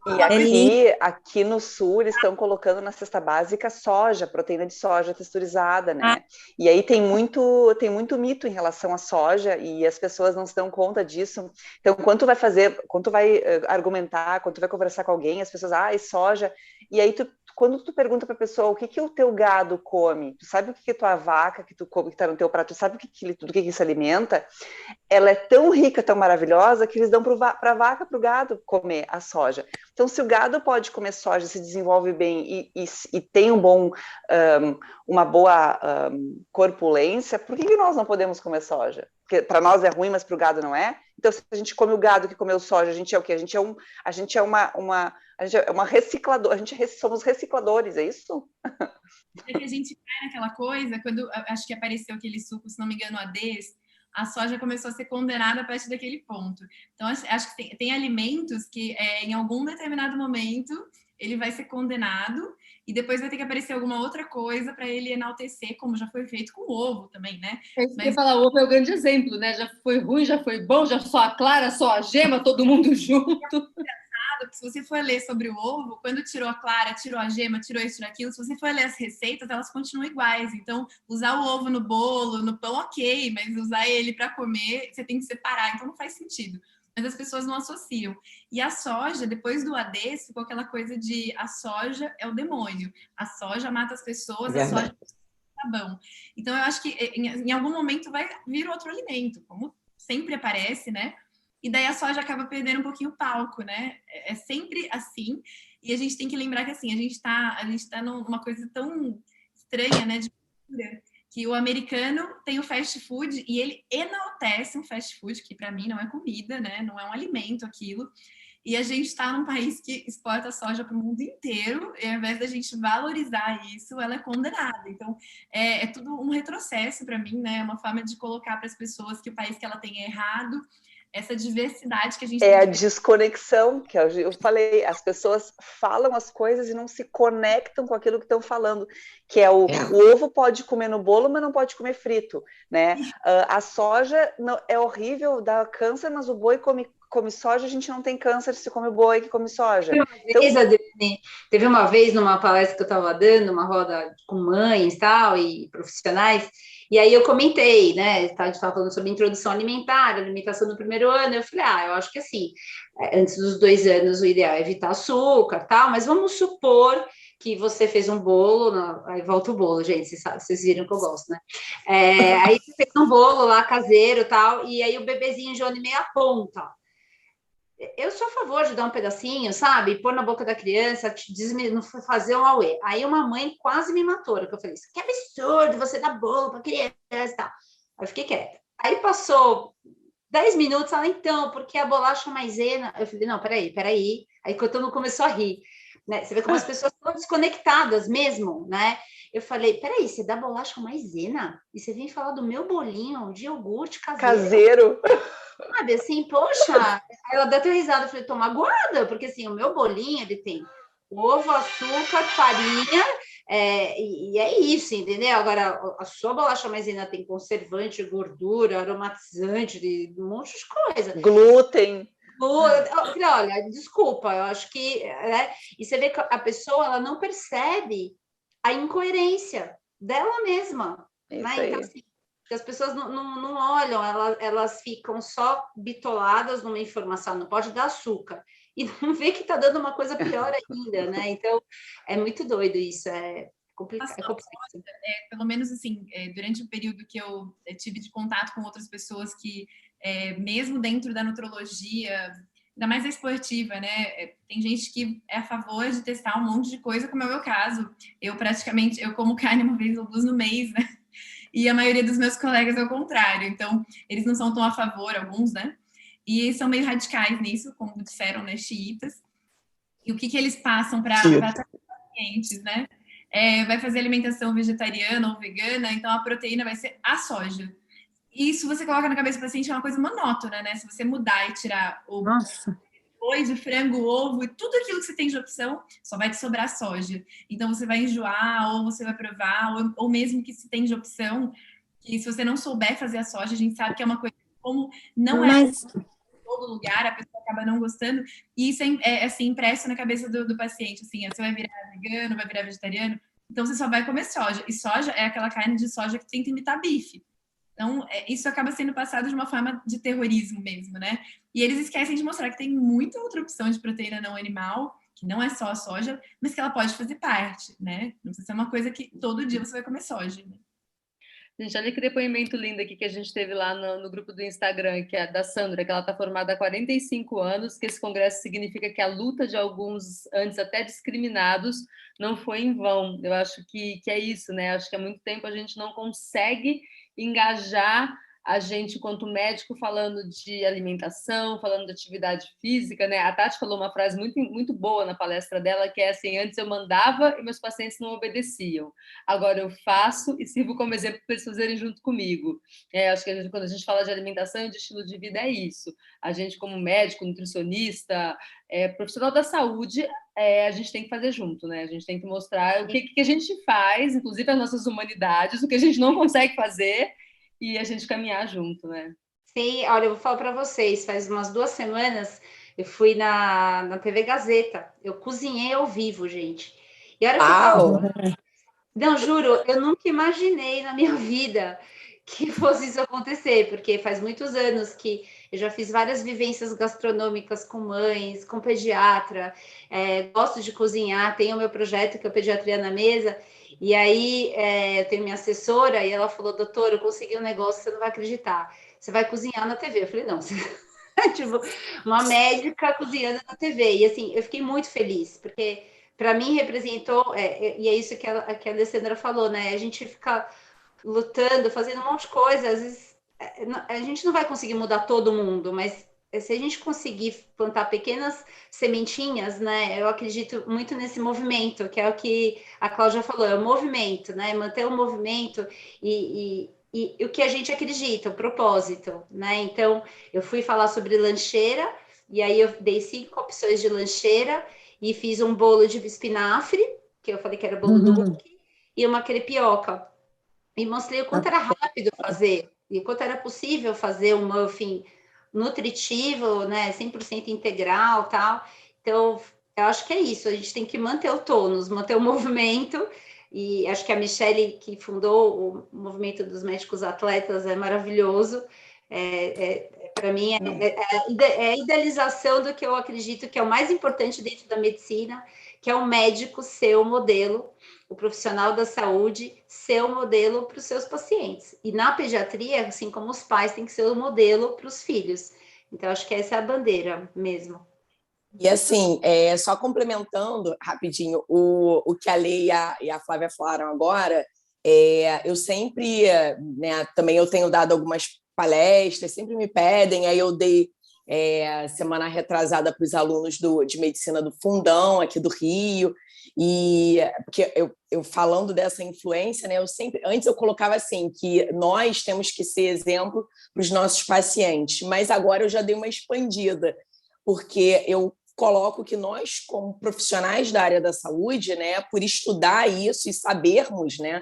E aqui no sul, eles estão colocando na cesta básica soja, proteína de soja texturizada, né? E aí tem muito mito em relação à soja e as pessoas não se dão conta disso. Então, quando tu vai argumentar, quando tu vai conversar com alguém, as pessoas, soja. E aí, quando tu pergunta para a pessoa o que o teu gado come, tu sabe o que a tua vaca que tu come, que está no teu prato, tu sabe do que se alimenta? Ela é tão rica, tão maravilhosa, que eles dão para a vaca, para o gado comer a soja. Então, se o gado pode comer soja, se desenvolve bem e tem uma boa corpulência, por que nós não podemos comer soja? Porque para nós é ruim, mas para o gado não é? Então, se a gente come o gado que comeu soja, a gente é o quê? A gente é uma recicladora, somos recicladores, é isso? É que a gente cai naquela coisa, quando acho que apareceu aquele suco, se não me engano, ADES, a soja começou a ser condenada a partir daquele ponto. Então, acho que tem alimentos que, em algum determinado momento, ele vai ser condenado e depois vai ter que aparecer alguma outra coisa para ele enaltecer, como já foi feito com o ovo também, né? Mas falar, o ovo é o grande exemplo, né? Já foi ruim, já foi bom, já só a clara, só a gema, todo mundo junto. Se você for ler sobre o ovo, quando tirou a clara, tirou a gema, tirou isso, tirou aquilo, se você for ler as receitas, elas continuam iguais. Então, usar o ovo no bolo, no pão, ok, mas usar ele para comer, você tem que separar, então não faz sentido. Mas as pessoas não associam. E a soja, depois do ADES, ficou aquela coisa de a soja é o demônio, a soja mata as pessoas, a soja tá bom. Então, eu acho que em algum momento vai vir outro alimento, como sempre aparece, né? E daí a soja acaba perdendo um pouquinho o palco, né? É sempre assim. E a gente tem que lembrar que assim, a gente tá numa coisa tão estranha, né? De cultura, que o americano tem o fast food e ele enaltece um fast food, que para mim não é comida, né? Não é um alimento aquilo. E a gente está num país que exporta soja para o mundo inteiro, e ao invés da gente valorizar isso, ela é condenada. Então, é tudo um retrocesso para mim, né? É uma forma de colocar para as pessoas que o país que ela tem é errado, essa diversidade que a gente tem. É a desconexão, que eu falei, as pessoas falam as coisas e não se conectam com aquilo que estão falando, que é o ovo pode comer no bolo, mas não pode comer frito, né? A soja é horrível, dá câncer, mas o boi come soja, a gente não tem câncer se come boi que come soja. Teve uma vez numa palestra que eu estava dando, uma roda com mães e profissionais, e aí eu comentei, né, a gente estava falando sobre introdução alimentar, alimentação no primeiro ano, eu falei, eu acho que assim, antes dos 2 anos o ideal é evitar açúcar, mas vamos supor que você fez um bolo, aí volta o bolo, gente, vocês viram que eu gosto, né? Aí você fez um bolo lá caseiro, e aí o bebezinho de 1 ano e meio aponta. Eu sou a favor de dar um pedacinho, sabe? Pôr na boca da criança, não fazer um auê. Aí uma mãe quase me matou, que eu falei, isso que absurdo, você dá bolo para criança e tal. Aí eu fiquei quieta. Aí passou 10 minutos, ela, então, porque a bolacha maisena... Eu falei, não, peraí. Aí todo mundo começou a rir. Né? Você vê como as pessoas estão desconectadas mesmo, né? Eu falei, peraí, você dá bolacha maisena? E você vem falar do meu bolinho de iogurte caseiro? Sabe, assim, poxa, ela deu até risada, eu falei, tô magoada, porque assim, o meu bolinho, ele tem ovo, açúcar, farinha, e é isso, entendeu? Agora, a sua bolacha maisena tem conservante, gordura, aromatizante, um monte de coisa. Glúten. Eu falei, olha, desculpa, eu acho que... E você vê que a pessoa, ela não percebe a incoerência dela mesma, né? Então, assim, as pessoas não olham, elas ficam só bitoladas numa informação, não pode dar açúcar, e não vê que está dando uma coisa pior ainda, né? Então, é muito doido isso, é complexo. Pelo menos, assim, durante o período que eu tive de contato com outras pessoas que, mesmo dentro da nutrologia, ainda mais a esportiva, né? Tem gente que é a favor de testar um monte de coisa, como é o meu caso. Eu como carne uma vez ou 2 no mês, né? E a maioria dos meus colegas é o contrário. Então, eles não são tão a favor, alguns, né? E são meio radicais nisso, como disseram, né? Xiitas. E o que eles passam para pacientes, né? Vai fazer alimentação vegetariana ou vegana, então a proteína vai ser a soja. E isso você coloca na cabeça do paciente, é uma coisa monótona, né? Se você mudar e tirar o frango, o ovo e tudo aquilo que você tem de opção, só vai te sobrar soja. Então você vai enjoar, ou você vai provar, ou mesmo que se tem de opção, que se você não souber fazer a soja, a gente sabe que é uma coisa como não é todo lugar, a pessoa acaba não gostando, e isso é assim, impresso na cabeça do paciente, assim, você vai virar vegano, vai virar vegetariano, então você só vai comer soja, e soja é aquela carne de soja que tenta imitar bife. Então, isso acaba sendo passado de uma forma de terrorismo mesmo, né? E eles esquecem de mostrar que tem muita outra opção de proteína não animal, que não é só a soja, mas que ela pode fazer parte, né? Não precisa ser uma coisa que todo dia você vai comer soja, né? Gente, olha que depoimento lindo aqui que a gente teve lá no grupo do Instagram, que é da Sandra, que ela está formada há 45 anos, que esse congresso significa que a luta de alguns, antes até discriminados, não foi em vão. Eu acho que é isso, né? Acho que há muito tempo a gente não consegue engajar a gente, enquanto médico, falando de alimentação, falando de atividade física, né? A Tati falou uma frase muito, muito boa na palestra dela, que é assim: antes eu mandava e meus pacientes não obedeciam. Agora eu faço e sirvo como exemplo para eles fazerem junto comigo. Acho que quando a gente fala de alimentação e de estilo de vida, é isso. A gente, como médico, nutricionista, profissional da saúde, a gente tem que fazer junto, né? A gente tem que mostrar o que a gente faz, inclusive as nossas humanidades, o que a gente não consegue fazer, e a gente caminhar junto, né? Sim, olha, eu vou falar para vocês, faz umas 2 semanas eu fui na TV Gazeta, eu cozinhei ao vivo, gente. E a hora que eu tava... Não, juro, eu nunca imaginei na minha vida que fosse isso acontecer, porque faz muitos anos que eu já fiz várias vivências gastronômicas com mães, com pediatra, gosto de cozinhar, tenho o meu projeto que é o Pediatria na Mesa, e aí eu tenho minha assessora e ela falou: doutora, eu consegui um negócio, você não vai acreditar, você vai cozinhar na TV. Eu falei: não, tipo, uma médica cozinhando na TV. E assim, eu fiquei muito feliz, porque para mim representou, e é isso que a Alessandra falou, né? A gente fica lutando, fazendo um monte de coisa, às vezes a gente não vai conseguir mudar todo mundo, mas se a gente conseguir plantar pequenas sementinhas, né? Eu acredito muito nesse movimento, que é o que a Cláudia falou, é o movimento, né? Manter o movimento e o que a gente acredita, o propósito, né? Então, eu fui falar sobre lancheira, e aí eu dei 5 opções de lancheira e fiz um bolo de espinafre, que eu falei que era bolo do Hulk, e uma crepioca. E mostrei o quanto era rápido fazer, e o quanto era possível fazer um muffin nutritivo, né, 100% integral, tal. Então, eu acho que é isso, a gente tem que manter o tônus, manter o movimento, e acho que a Michele, que fundou o movimento dos médicos atletas, é maravilhoso. Para mim, é a idealização do que eu acredito que é o mais importante dentro da medicina, que é o médico ser o modelo, o profissional da saúde ser o modelo para os seus pacientes. E na pediatria, assim como os pais têm que ser o modelo para os filhos. Então, acho que essa é a bandeira mesmo. E assim, só complementando rapidinho o que a Lei e a Flávia falaram agora, eu sempre, né, também eu tenho dado algumas palestras, sempre me pedem, aí eu dei semana retrasada para os alunos de medicina do Fundão, aqui do Rio, e porque eu falando dessa influência, né, antes eu colocava assim, que nós temos que ser exemplo para os nossos pacientes, mas agora eu já dei uma expandida, porque eu coloco que nós, como profissionais da área da saúde, né, por estudar isso e sabermos, né,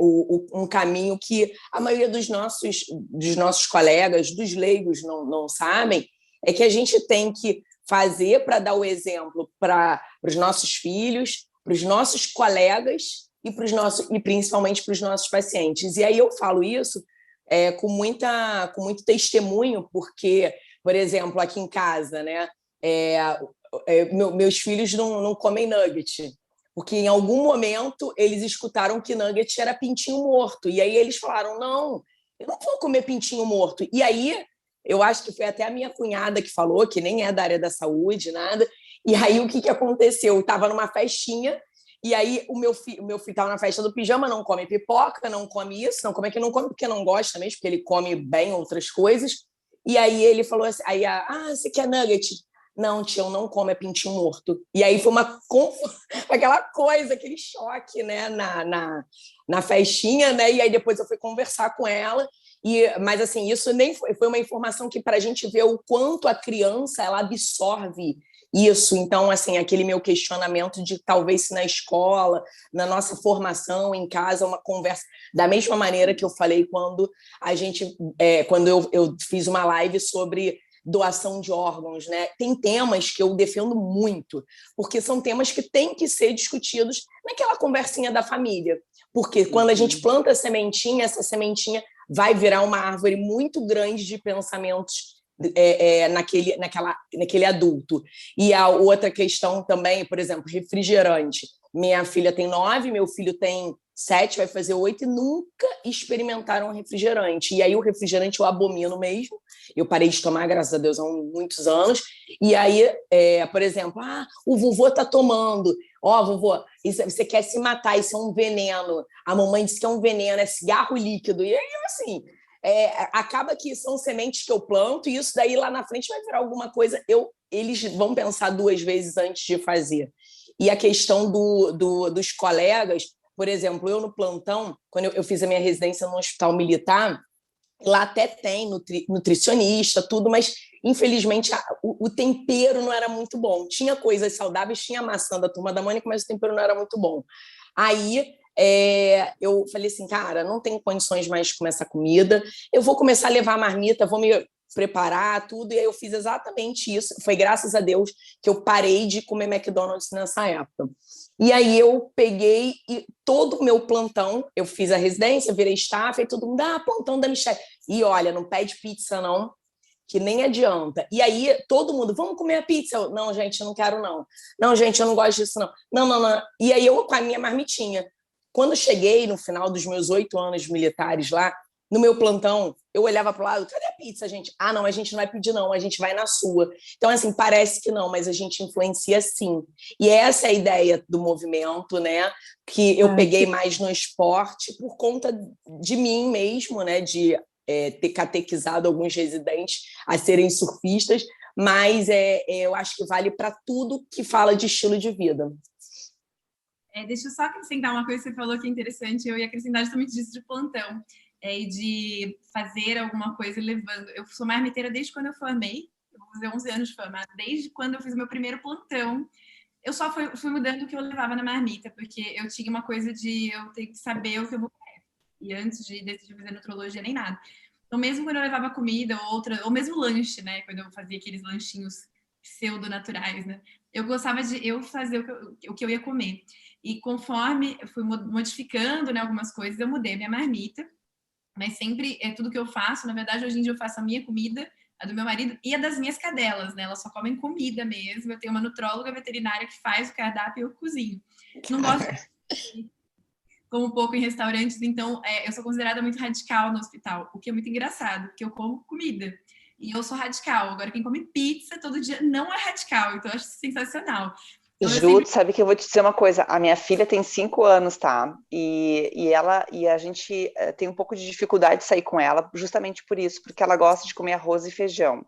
um caminho que a maioria dos nossos colegas, dos leigos, não sabem, é que a gente tem que fazer para dar o exemplo para os nossos filhos, para os nossos colegas e principalmente para os nossos pacientes. E aí eu falo isso com muito testemunho, porque, por exemplo, aqui em casa, né, meus filhos não comem nugget, porque em algum momento eles escutaram que nugget era pintinho morto, e aí eles falaram: não, eu não vou comer pintinho morto. E aí, eu acho que foi até a minha cunhada que falou, que nem é da área da saúde, nada, e aí o que aconteceu? Eu estava numa festinha, e aí o meu filho estava na festa do pijama, não come pipoca, não come isso, não come, porque não gosta mesmo, porque ele come bem outras coisas, e aí ele falou assim, você quer nugget? Não, tia, eu não como, é pintinho morto. E aí foi aquela coisa, aquele choque, né, na festinha, né? E aí depois eu fui conversar com ela. Mas assim, isso nem foi uma informação que para a gente ver o quanto a criança ela absorve isso. Então, assim, aquele meu questionamento de talvez se na escola, na nossa formação, em casa, uma conversa da mesma maneira que eu falei quando eu fiz uma live sobre doação de órgãos, né? Tem temas que eu defendo muito, porque são temas que têm que ser discutidos naquela conversinha da família. Porque quando a gente planta a sementinha, essa sementinha vai virar uma árvore muito grande de pensamentos naquele adulto. E a outra questão também, por exemplo, refrigerante. Minha filha tem 9, meu filho tem 7, vai fazer 8 e nunca experimentaram refrigerante. E aí o refrigerante eu abomino mesmo. Eu parei de tomar, graças a Deus, há muitos anos. E aí, por exemplo, o vovô tá tomando. Vovô, você quer se matar, isso é um veneno. A mamãe disse que é um veneno, é cigarro líquido. E aí, assim, acaba que são sementes que eu planto e isso daí lá na frente vai virar alguma coisa. Eles vão pensar 2 vezes antes de fazer. E a questão dos colegas, por exemplo, eu no plantão, quando eu fiz a minha residência no hospital militar, lá até tem nutricionista, tudo, mas infelizmente o tempero não era muito bom. Tinha coisas saudáveis, tinha maçã da Turma da Mônica, mas o tempero não era muito bom. Aí eu falei assim, cara, não tenho condições mais de comer essa comida, eu vou começar a levar a marmita, vou me preparar tudo, e aí eu fiz exatamente isso. Foi graças a Deus que eu parei de comer McDonald's nessa época. E aí eu peguei e todo o meu plantão, eu fiz a residência, virei staff, e todo mundo, plantão da Michelle. E olha, não pede pizza não, que nem adianta. E aí todo mundo, vamos comer a pizza? Eu, não, gente, eu não quero não. Não, gente, eu não gosto disso não. Não. E aí eu com a minha marmitinha. Quando cheguei no final dos meus 8 anos militares lá, no meu plantão, eu olhava para o lado, cadê a pizza, gente? Não, a gente não vai pedir não, a gente vai na sua. Então, assim, parece que não, mas a gente influencia sim. E essa é a ideia do movimento, né? Que eu peguei mais no esporte por conta de mim mesmo, né? De ter catequizado alguns residentes a serem surfistas, mas eu acho que vale para tudo que fala de estilo de vida. Deixa eu só acrescentar uma coisa que você falou que é interessante, eu ia acrescentar justamente disso de plantão. E de fazer alguma coisa levando. Eu sou marmiteira desde quando eu formei, eu vou fazer 11 anos de formada, desde quando eu fiz o meu primeiro plantão. Eu só fui mudando o que eu levava na marmita, porque eu tinha uma coisa de eu ter que saber o que eu vou comer. E antes de decidir fazer nutrologia, nem nada. Então, mesmo quando eu levava comida ou mesmo lanche, né? Quando eu fazia aqueles lanchinhos pseudo-naturais, né? Eu gostava de eu fazer o que eu ia comer. E conforme eu fui modificando, né, algumas coisas, eu mudei a minha marmita. Mas sempre tudo que eu faço, na verdade, hoje em dia eu faço a minha comida, a do meu marido e a das minhas cadelas, né? Elas só comem comida mesmo. Eu tenho uma nutróloga veterinária que faz o cardápio e eu cozinho. Não gosto de como um pouco em restaurantes, então eu sou considerada muito radical no hospital, o que é muito engraçado, porque eu como comida. E eu sou radical. Agora, quem come pizza todo dia não é radical, então eu acho sensacional. Ju, sabe que eu vou te dizer uma coisa, a minha filha tem 5 anos, tá? E a gente tem um pouco de dificuldade de sair com ela, justamente por isso, porque ela gosta de comer arroz e feijão.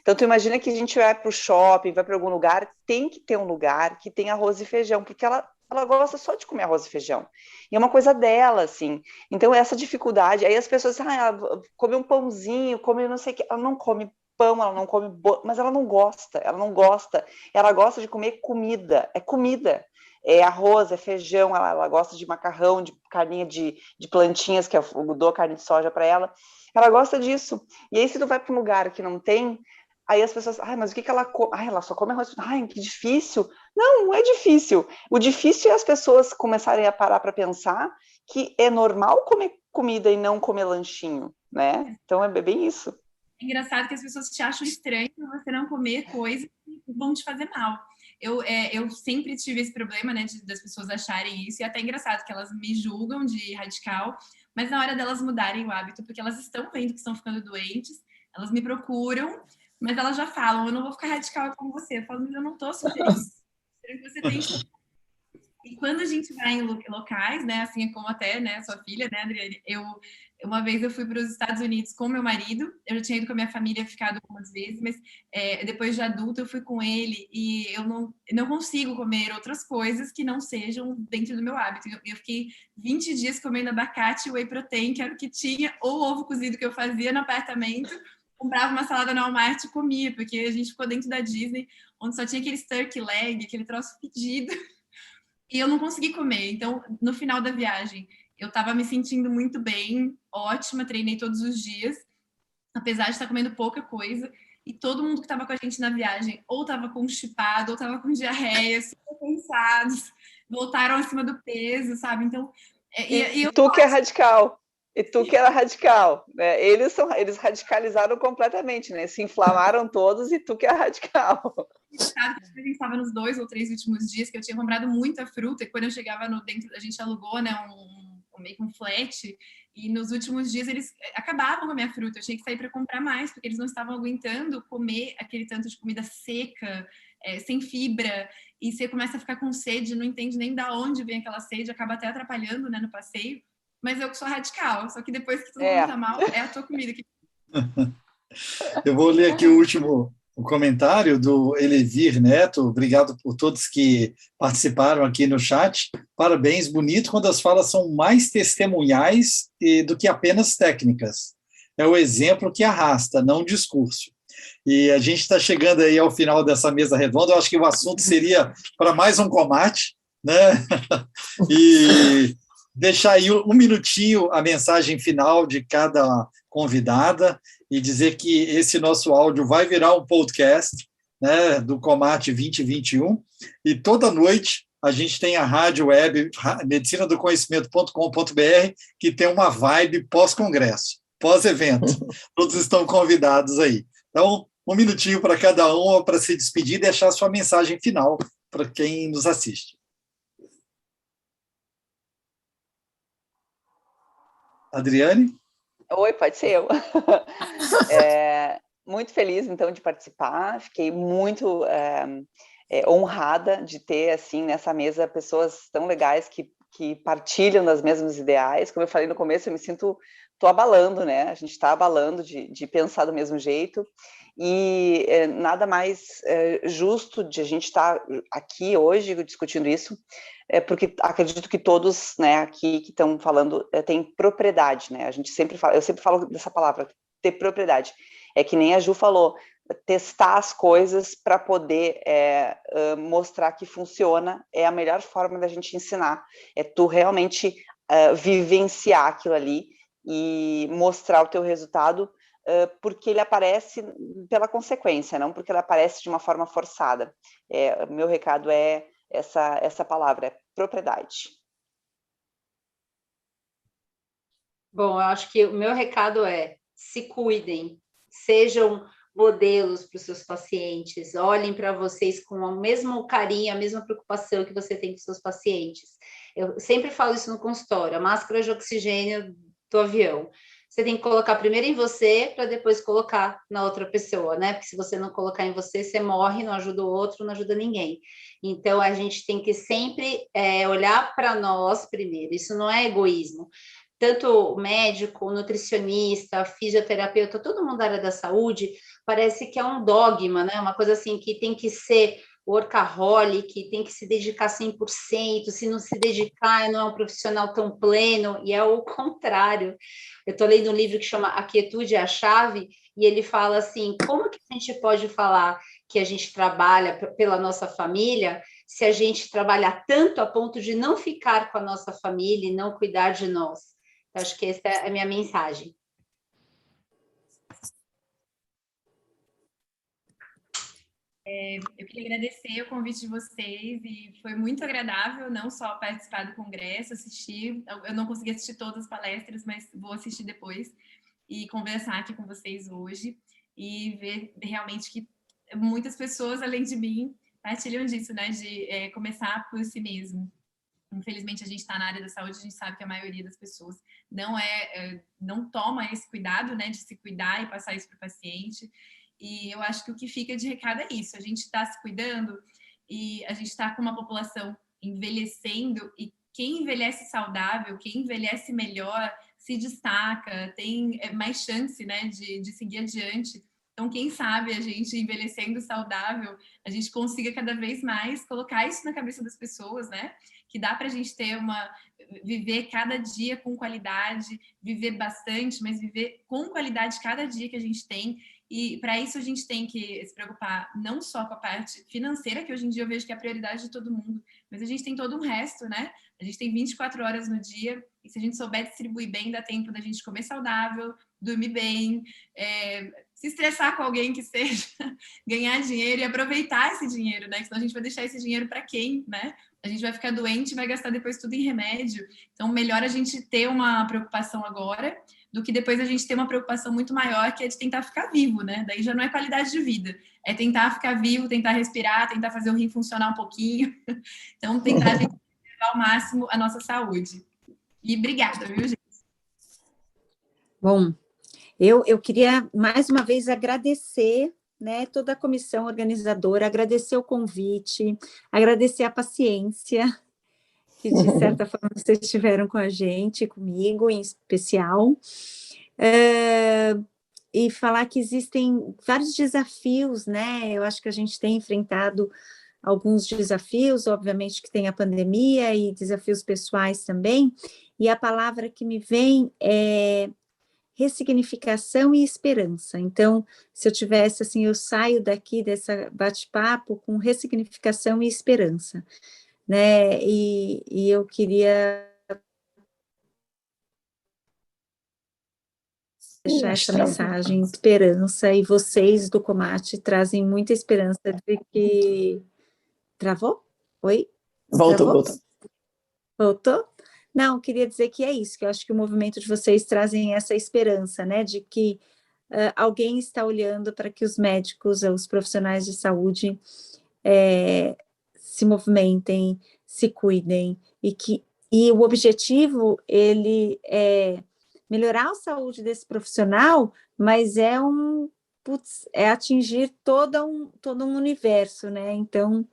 Então, tu imagina que a gente vai para o shopping, vai para algum lugar, tem que ter um lugar que tem arroz e feijão, porque ela gosta só de comer arroz e feijão. E é uma coisa dela, assim. Então, essa dificuldade, aí as pessoas, ela come um pãozinho, come não sei o que, ela não come pão, ela não come mas ela não gosta, ela gosta de comer comida, é comida, é arroz, é feijão, ela gosta de macarrão, de carninha de plantinhas, que eu dou a carne de soja para ela gosta disso, e aí se tu vai para um lugar que não tem, aí as pessoas, mas o que ela come? Ela só come arroz, que difícil. Não é difícil, o difícil é as pessoas começarem a parar para pensar que é normal comer comida e não comer lanchinho, né, então é bem isso. É engraçado que as pessoas te acham estranho você não comer coisas que vão te fazer mal. Eu sempre tive esse problema, né, das pessoas acharem isso, e é até engraçado que elas me julgam de radical, mas na hora delas mudarem o hábito, porque elas estão vendo que estão ficando doentes, elas me procuram, mas elas já falam, eu não vou ficar radical com você. Eu falo, mas eu não tô sugerindo. Você tem. E quando a gente vai em locais, né, assim como até, né, sua filha, né, Adriane, Uma vez eu fui para os Estados Unidos com meu marido, eu já tinha ido com a minha família, ficado algumas vezes, mas depois de adulta eu fui com ele e eu não consigo comer outras coisas que não sejam dentro do meu hábito. Eu fiquei 20 dias comendo abacate e whey protein, que era o que tinha, ou ovo cozido que eu fazia no apartamento, comprava uma salada no Walmart e comia, porque a gente ficou dentro da Disney, onde só tinha aquele turkey leg, aquele troço fedido, e eu não consegui comer. Então, no final da viagem, eu estava me sentindo muito bem, ótima, treinei todos os dias, apesar de estar comendo pouca coisa, e todo mundo que estava com a gente na viagem ou estava constipado, ou estava com diarreia, super cansados, voltaram acima do peso, sabe? Então, e tu que é radical. E tu que era radical, né? Eles radicalizaram completamente, né? Se inflamaram todos e tu que é radical. A gente estava nos 2 ou 3 últimos dias que eu tinha comprado muita fruta, e quando eu chegava no dentro, a gente alugou, né, meio que um flat, e nos últimos dias eles acabavam com a minha fruta, eu tinha que sair para comprar mais, porque eles não estavam aguentando comer aquele tanto de comida seca, sem fibra, e você começa a ficar com sede, não entende nem da onde vem aquela sede, acaba até atrapalhando, né, no passeio. Mas eu que sou radical, só que depois que todo mundo tá mal, é a tua comida que... Eu vou ler aqui o último comentário do Elevir Neto. Obrigado por todos que participaram aqui no chat. Parabéns, bonito quando as falas são mais testemunhais do que apenas técnicas. É o exemplo que arrasta, não o discurso. E a gente está chegando aí ao final dessa mesa redonda. Eu acho que o assunto seria para mais um Comate, né? E deixar aí um minutinho a mensagem final de cada convidada e dizer que esse nosso áudio vai virar um podcast, né, do Comate 2021, e toda noite a gente tem a rádio web medicinadoconhecimento.com.br, que tem uma vibe pós-congresso, pós-evento. Todos estão convidados aí. Então, um minutinho para cada um para se despedir e deixar a sua mensagem final para quem nos assiste. Adriane? Oi, pode ser eu. Muito feliz, então, de participar. Fiquei muito honrada de ter, assim, nessa mesa, pessoas tão legais que partilham das mesmas ideais. Como eu falei no começo, eu me sinto... Estou abalando, né? A gente está abalando de pensar do mesmo jeito. E nada mais justo de a gente estar aqui hoje discutindo isso, porque acredito que todos, né, aqui que estão falando têm propriedade, né? A gente sempre fala, eu sempre falo dessa palavra, ter propriedade. É que nem a Ju falou, testar as coisas para poder mostrar que funciona é a melhor forma da gente ensinar. É tu realmente vivenciar aquilo ali e mostrar o teu resultado, porque ele aparece pela consequência, não porque ele aparece de uma forma forçada. Meu recado é essa palavra, é propriedade. Bom, eu acho que o meu recado é: se cuidem, sejam modelos para os seus pacientes, olhem para vocês com o mesmo carinho, a mesma preocupação que você tem com seus pacientes. Eu sempre falo isso no consultório, a máscara de oxigênio do avião. Você tem que colocar primeiro em você, para depois colocar na outra pessoa, né? Porque se você não colocar em você, você morre, não ajuda o outro, não ajuda ninguém. Então, a gente tem que sempre olhar para nós primeiro, isso não é egoísmo. Tanto o médico, o nutricionista, fisioterapeuta, todo mundo da área da saúde, parece que é um dogma, né? Uma coisa assim que tem que ser workaholic, tem que se dedicar 100%, se não se dedicar, não é um profissional tão pleno, e é o contrário. Eu estou lendo um livro que chama A Quietude é a Chave, e ele fala assim, como que a gente pode falar que a gente trabalha pela nossa família, se a gente trabalhar tanto a ponto de não ficar com a nossa família e não cuidar de nós? Eu acho que essa é a minha mensagem. Eu queria agradecer o convite de vocês e foi muito agradável não só participar do congresso, assistir, eu não consegui assistir todas as palestras, mas vou assistir depois e conversar aqui com vocês hoje e ver realmente que muitas pessoas, além de mim, partilham disso, né, de começar por si mesmo. Infelizmente, a gente está na área da saúde, a gente sabe que a maioria das pessoas não toma esse cuidado, né, de se cuidar e passar isso para o paciente. E eu acho que o que fica de recado é isso, a gente está se cuidando e a gente está com uma população envelhecendo, e quem envelhece saudável, quem envelhece melhor, se destaca, tem mais chance, né, de seguir adiante. Então, quem sabe a gente envelhecendo saudável, a gente consiga cada vez mais colocar isso na cabeça das pessoas, né? Que dá para a gente viver cada dia com qualidade, viver bastante, mas viver com qualidade cada dia que a gente tem. E para isso a gente tem que se preocupar não só com a parte financeira, que hoje em dia eu vejo que é a prioridade de todo mundo, mas a gente tem todo um resto, né? A gente tem 24 horas no dia, e se a gente souber distribuir bem, dá tempo da gente comer saudável, dormir bem, se estressar com alguém que seja, ganhar dinheiro e aproveitar esse dinheiro, né? Senão a gente vai deixar esse dinheiro para quem, né? A gente vai ficar doente e vai gastar depois tudo em remédio. Então, melhor a gente ter uma preocupação agora do que depois a gente ter uma preocupação muito maior, que é de tentar ficar vivo, né? Daí já não é qualidade de vida. É tentar ficar vivo, tentar respirar, tentar fazer o rim funcionar um pouquinho. Então, tentar a gente levar ao máximo a nossa saúde. E obrigada, viu, gente? Bom, eu queria mais uma vez agradecer, né, toda a comissão organizadora, agradecer o convite, agradecer a paciência que, de certa forma, vocês tiveram com a gente, comigo em especial, e falar que existem vários desafios, né? Eu acho que a gente tem enfrentado alguns desafios, obviamente que tem a pandemia e desafios pessoais também, e a palavra que me vem é ressignificação e esperança. Então, se eu tivesse, assim, eu saio daqui dessa bate-papo com ressignificação e esperança, né? E eu queria deixar essa mensagem, esperança, e vocês do Comate trazem muita esperança de que... Travou? Oi? Voltou. Voltou? Não, queria dizer que é isso, que eu acho que o movimento de vocês trazem essa esperança, né, de que alguém está olhando para que os médicos, os profissionais de saúde se movimentem, se cuidem, e o objetivo, ele é melhorar a saúde desse profissional, mas é atingir todo um universo, né, então,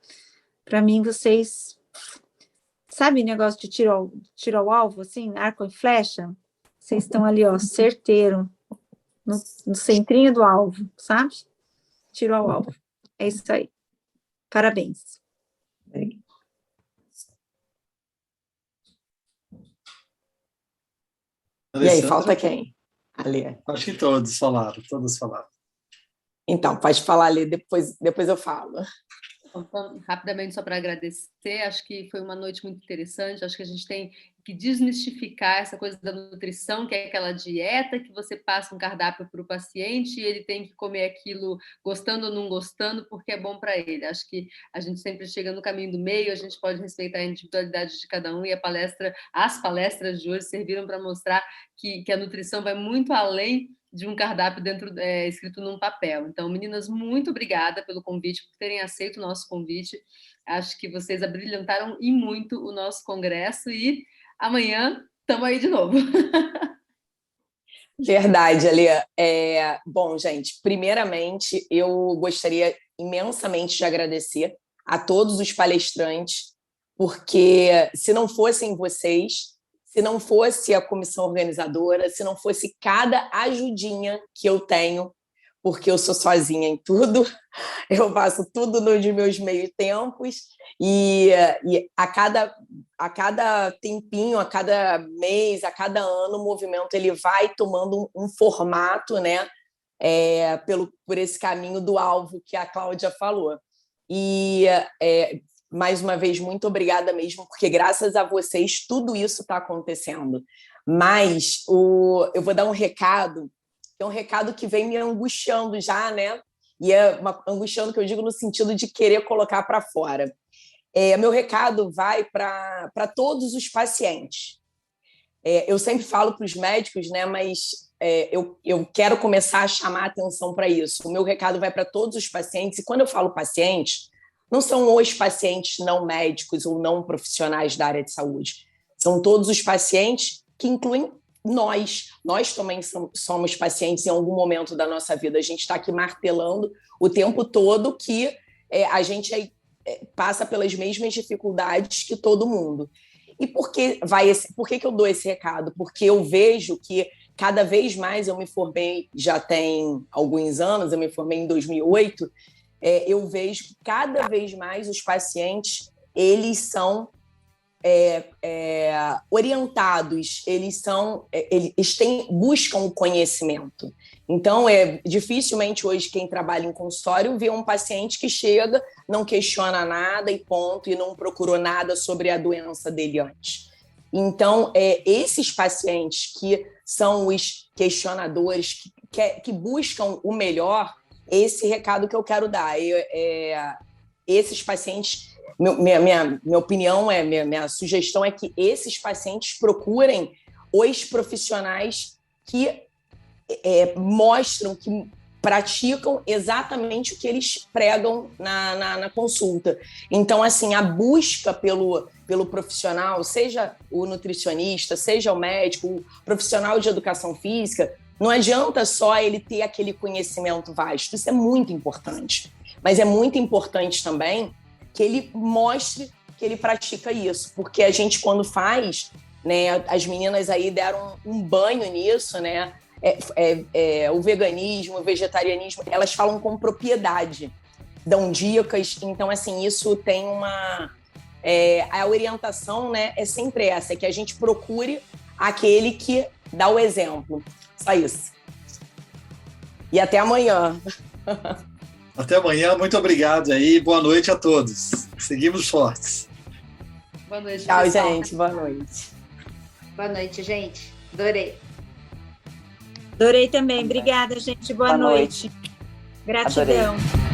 para mim, vocês... Sabe negócio de tiro ao alvo, assim, arco e flecha? Vocês estão ali, ó, certeiro, no centrinho do alvo, sabe? Tiro ao alvo. É isso aí. Parabéns. E aí, falta quem? Ali. Acho que todos falaram. Então, pode falar ali, depois eu falo. Então, rapidamente, só para agradecer, acho que foi uma noite muito interessante, acho que a gente tem que desmistificar essa coisa da nutrição, que é aquela dieta que você passa um cardápio para o paciente e ele tem que comer aquilo gostando ou não gostando, porque é bom para ele. Acho que a gente sempre chega no caminho do meio, a gente pode respeitar a individualidade de cada um, e as palestras de hoje serviram para mostrar que a nutrição vai muito além de um cardápio escrito num papel. Então, meninas, muito obrigada pelo convite, por terem aceito o nosso convite. Acho que vocês abrilhantaram e muito o nosso congresso, e amanhã estamos aí de novo. Verdade, Alê. Bom, gente, primeiramente, eu gostaria imensamente de agradecer a todos os palestrantes, porque se não fossem vocês, se não fosse a comissão organizadora, se não fosse cada ajudinha que eu tenho, porque eu sou sozinha em tudo, eu faço tudo nos meus meios tempos, e a cada tempinho, a cada mês, a cada ano, o movimento ele vai tomando um formato, né, por esse caminho do alvo que a Cláudia falou. E mais uma vez, muito obrigada mesmo, porque graças a vocês tudo isso está acontecendo. Mas eu vou dar um recado, é um recado que vem me angustiando já, né? E angustiando que eu digo no sentido de querer colocar para fora. Meu recado vai para todos os pacientes. Eu sempre falo para os médicos, né? Mas eu quero começar a chamar a atenção para isso. O meu recado vai para todos os pacientes, e quando eu falo pacientes, não são os pacientes não médicos ou não profissionais da área de saúde. São todos os pacientes que incluem nós. Nós também somos pacientes em algum momento da nossa vida. A gente está aqui martelando o tempo todo que a gente passa pelas mesmas dificuldades que todo mundo. E por que eu dou esse recado? Porque eu vejo que cada vez mais, eu me formei, já tem alguns anos, eu me formei em 2008, eu vejo que cada vez mais os pacientes, eles são orientados, eles buscam o conhecimento. Então, dificilmente hoje quem trabalha em consultório vê um paciente que chega, não questiona nada e ponto, e não procurou nada sobre a doença dele antes. Então, esses pacientes que são os questionadores, que buscam o melhor, esse recado que eu quero dar. Esses pacientes, minha opinião, minha sugestão é que esses pacientes procurem os profissionais que mostram, que praticam exatamente o que eles pregam na consulta. Então, assim, a busca pelo profissional, seja o nutricionista, seja o médico, o profissional de educação física, não adianta só ele ter aquele conhecimento vasto, isso é muito importante. Mas é muito importante também que ele mostre que ele pratica isso, porque a gente, quando faz, né, as meninas aí deram um banho nisso, né? O veganismo, o vegetarianismo, elas falam com propriedade, dão dicas. Então, assim, isso tem uma... a orientação, né, é sempre essa, é que a gente procure aquele que dá o exemplo. Só isso. E até amanhã. Até amanhã, muito obrigado aí, boa noite a todos. Seguimos fortes. Boa noite, tchau, pessoal. gente, boa noite. Boa noite, gente. Adorei. Adorei também. Obrigada, gente. Boa noite. Gratidão. Adorei.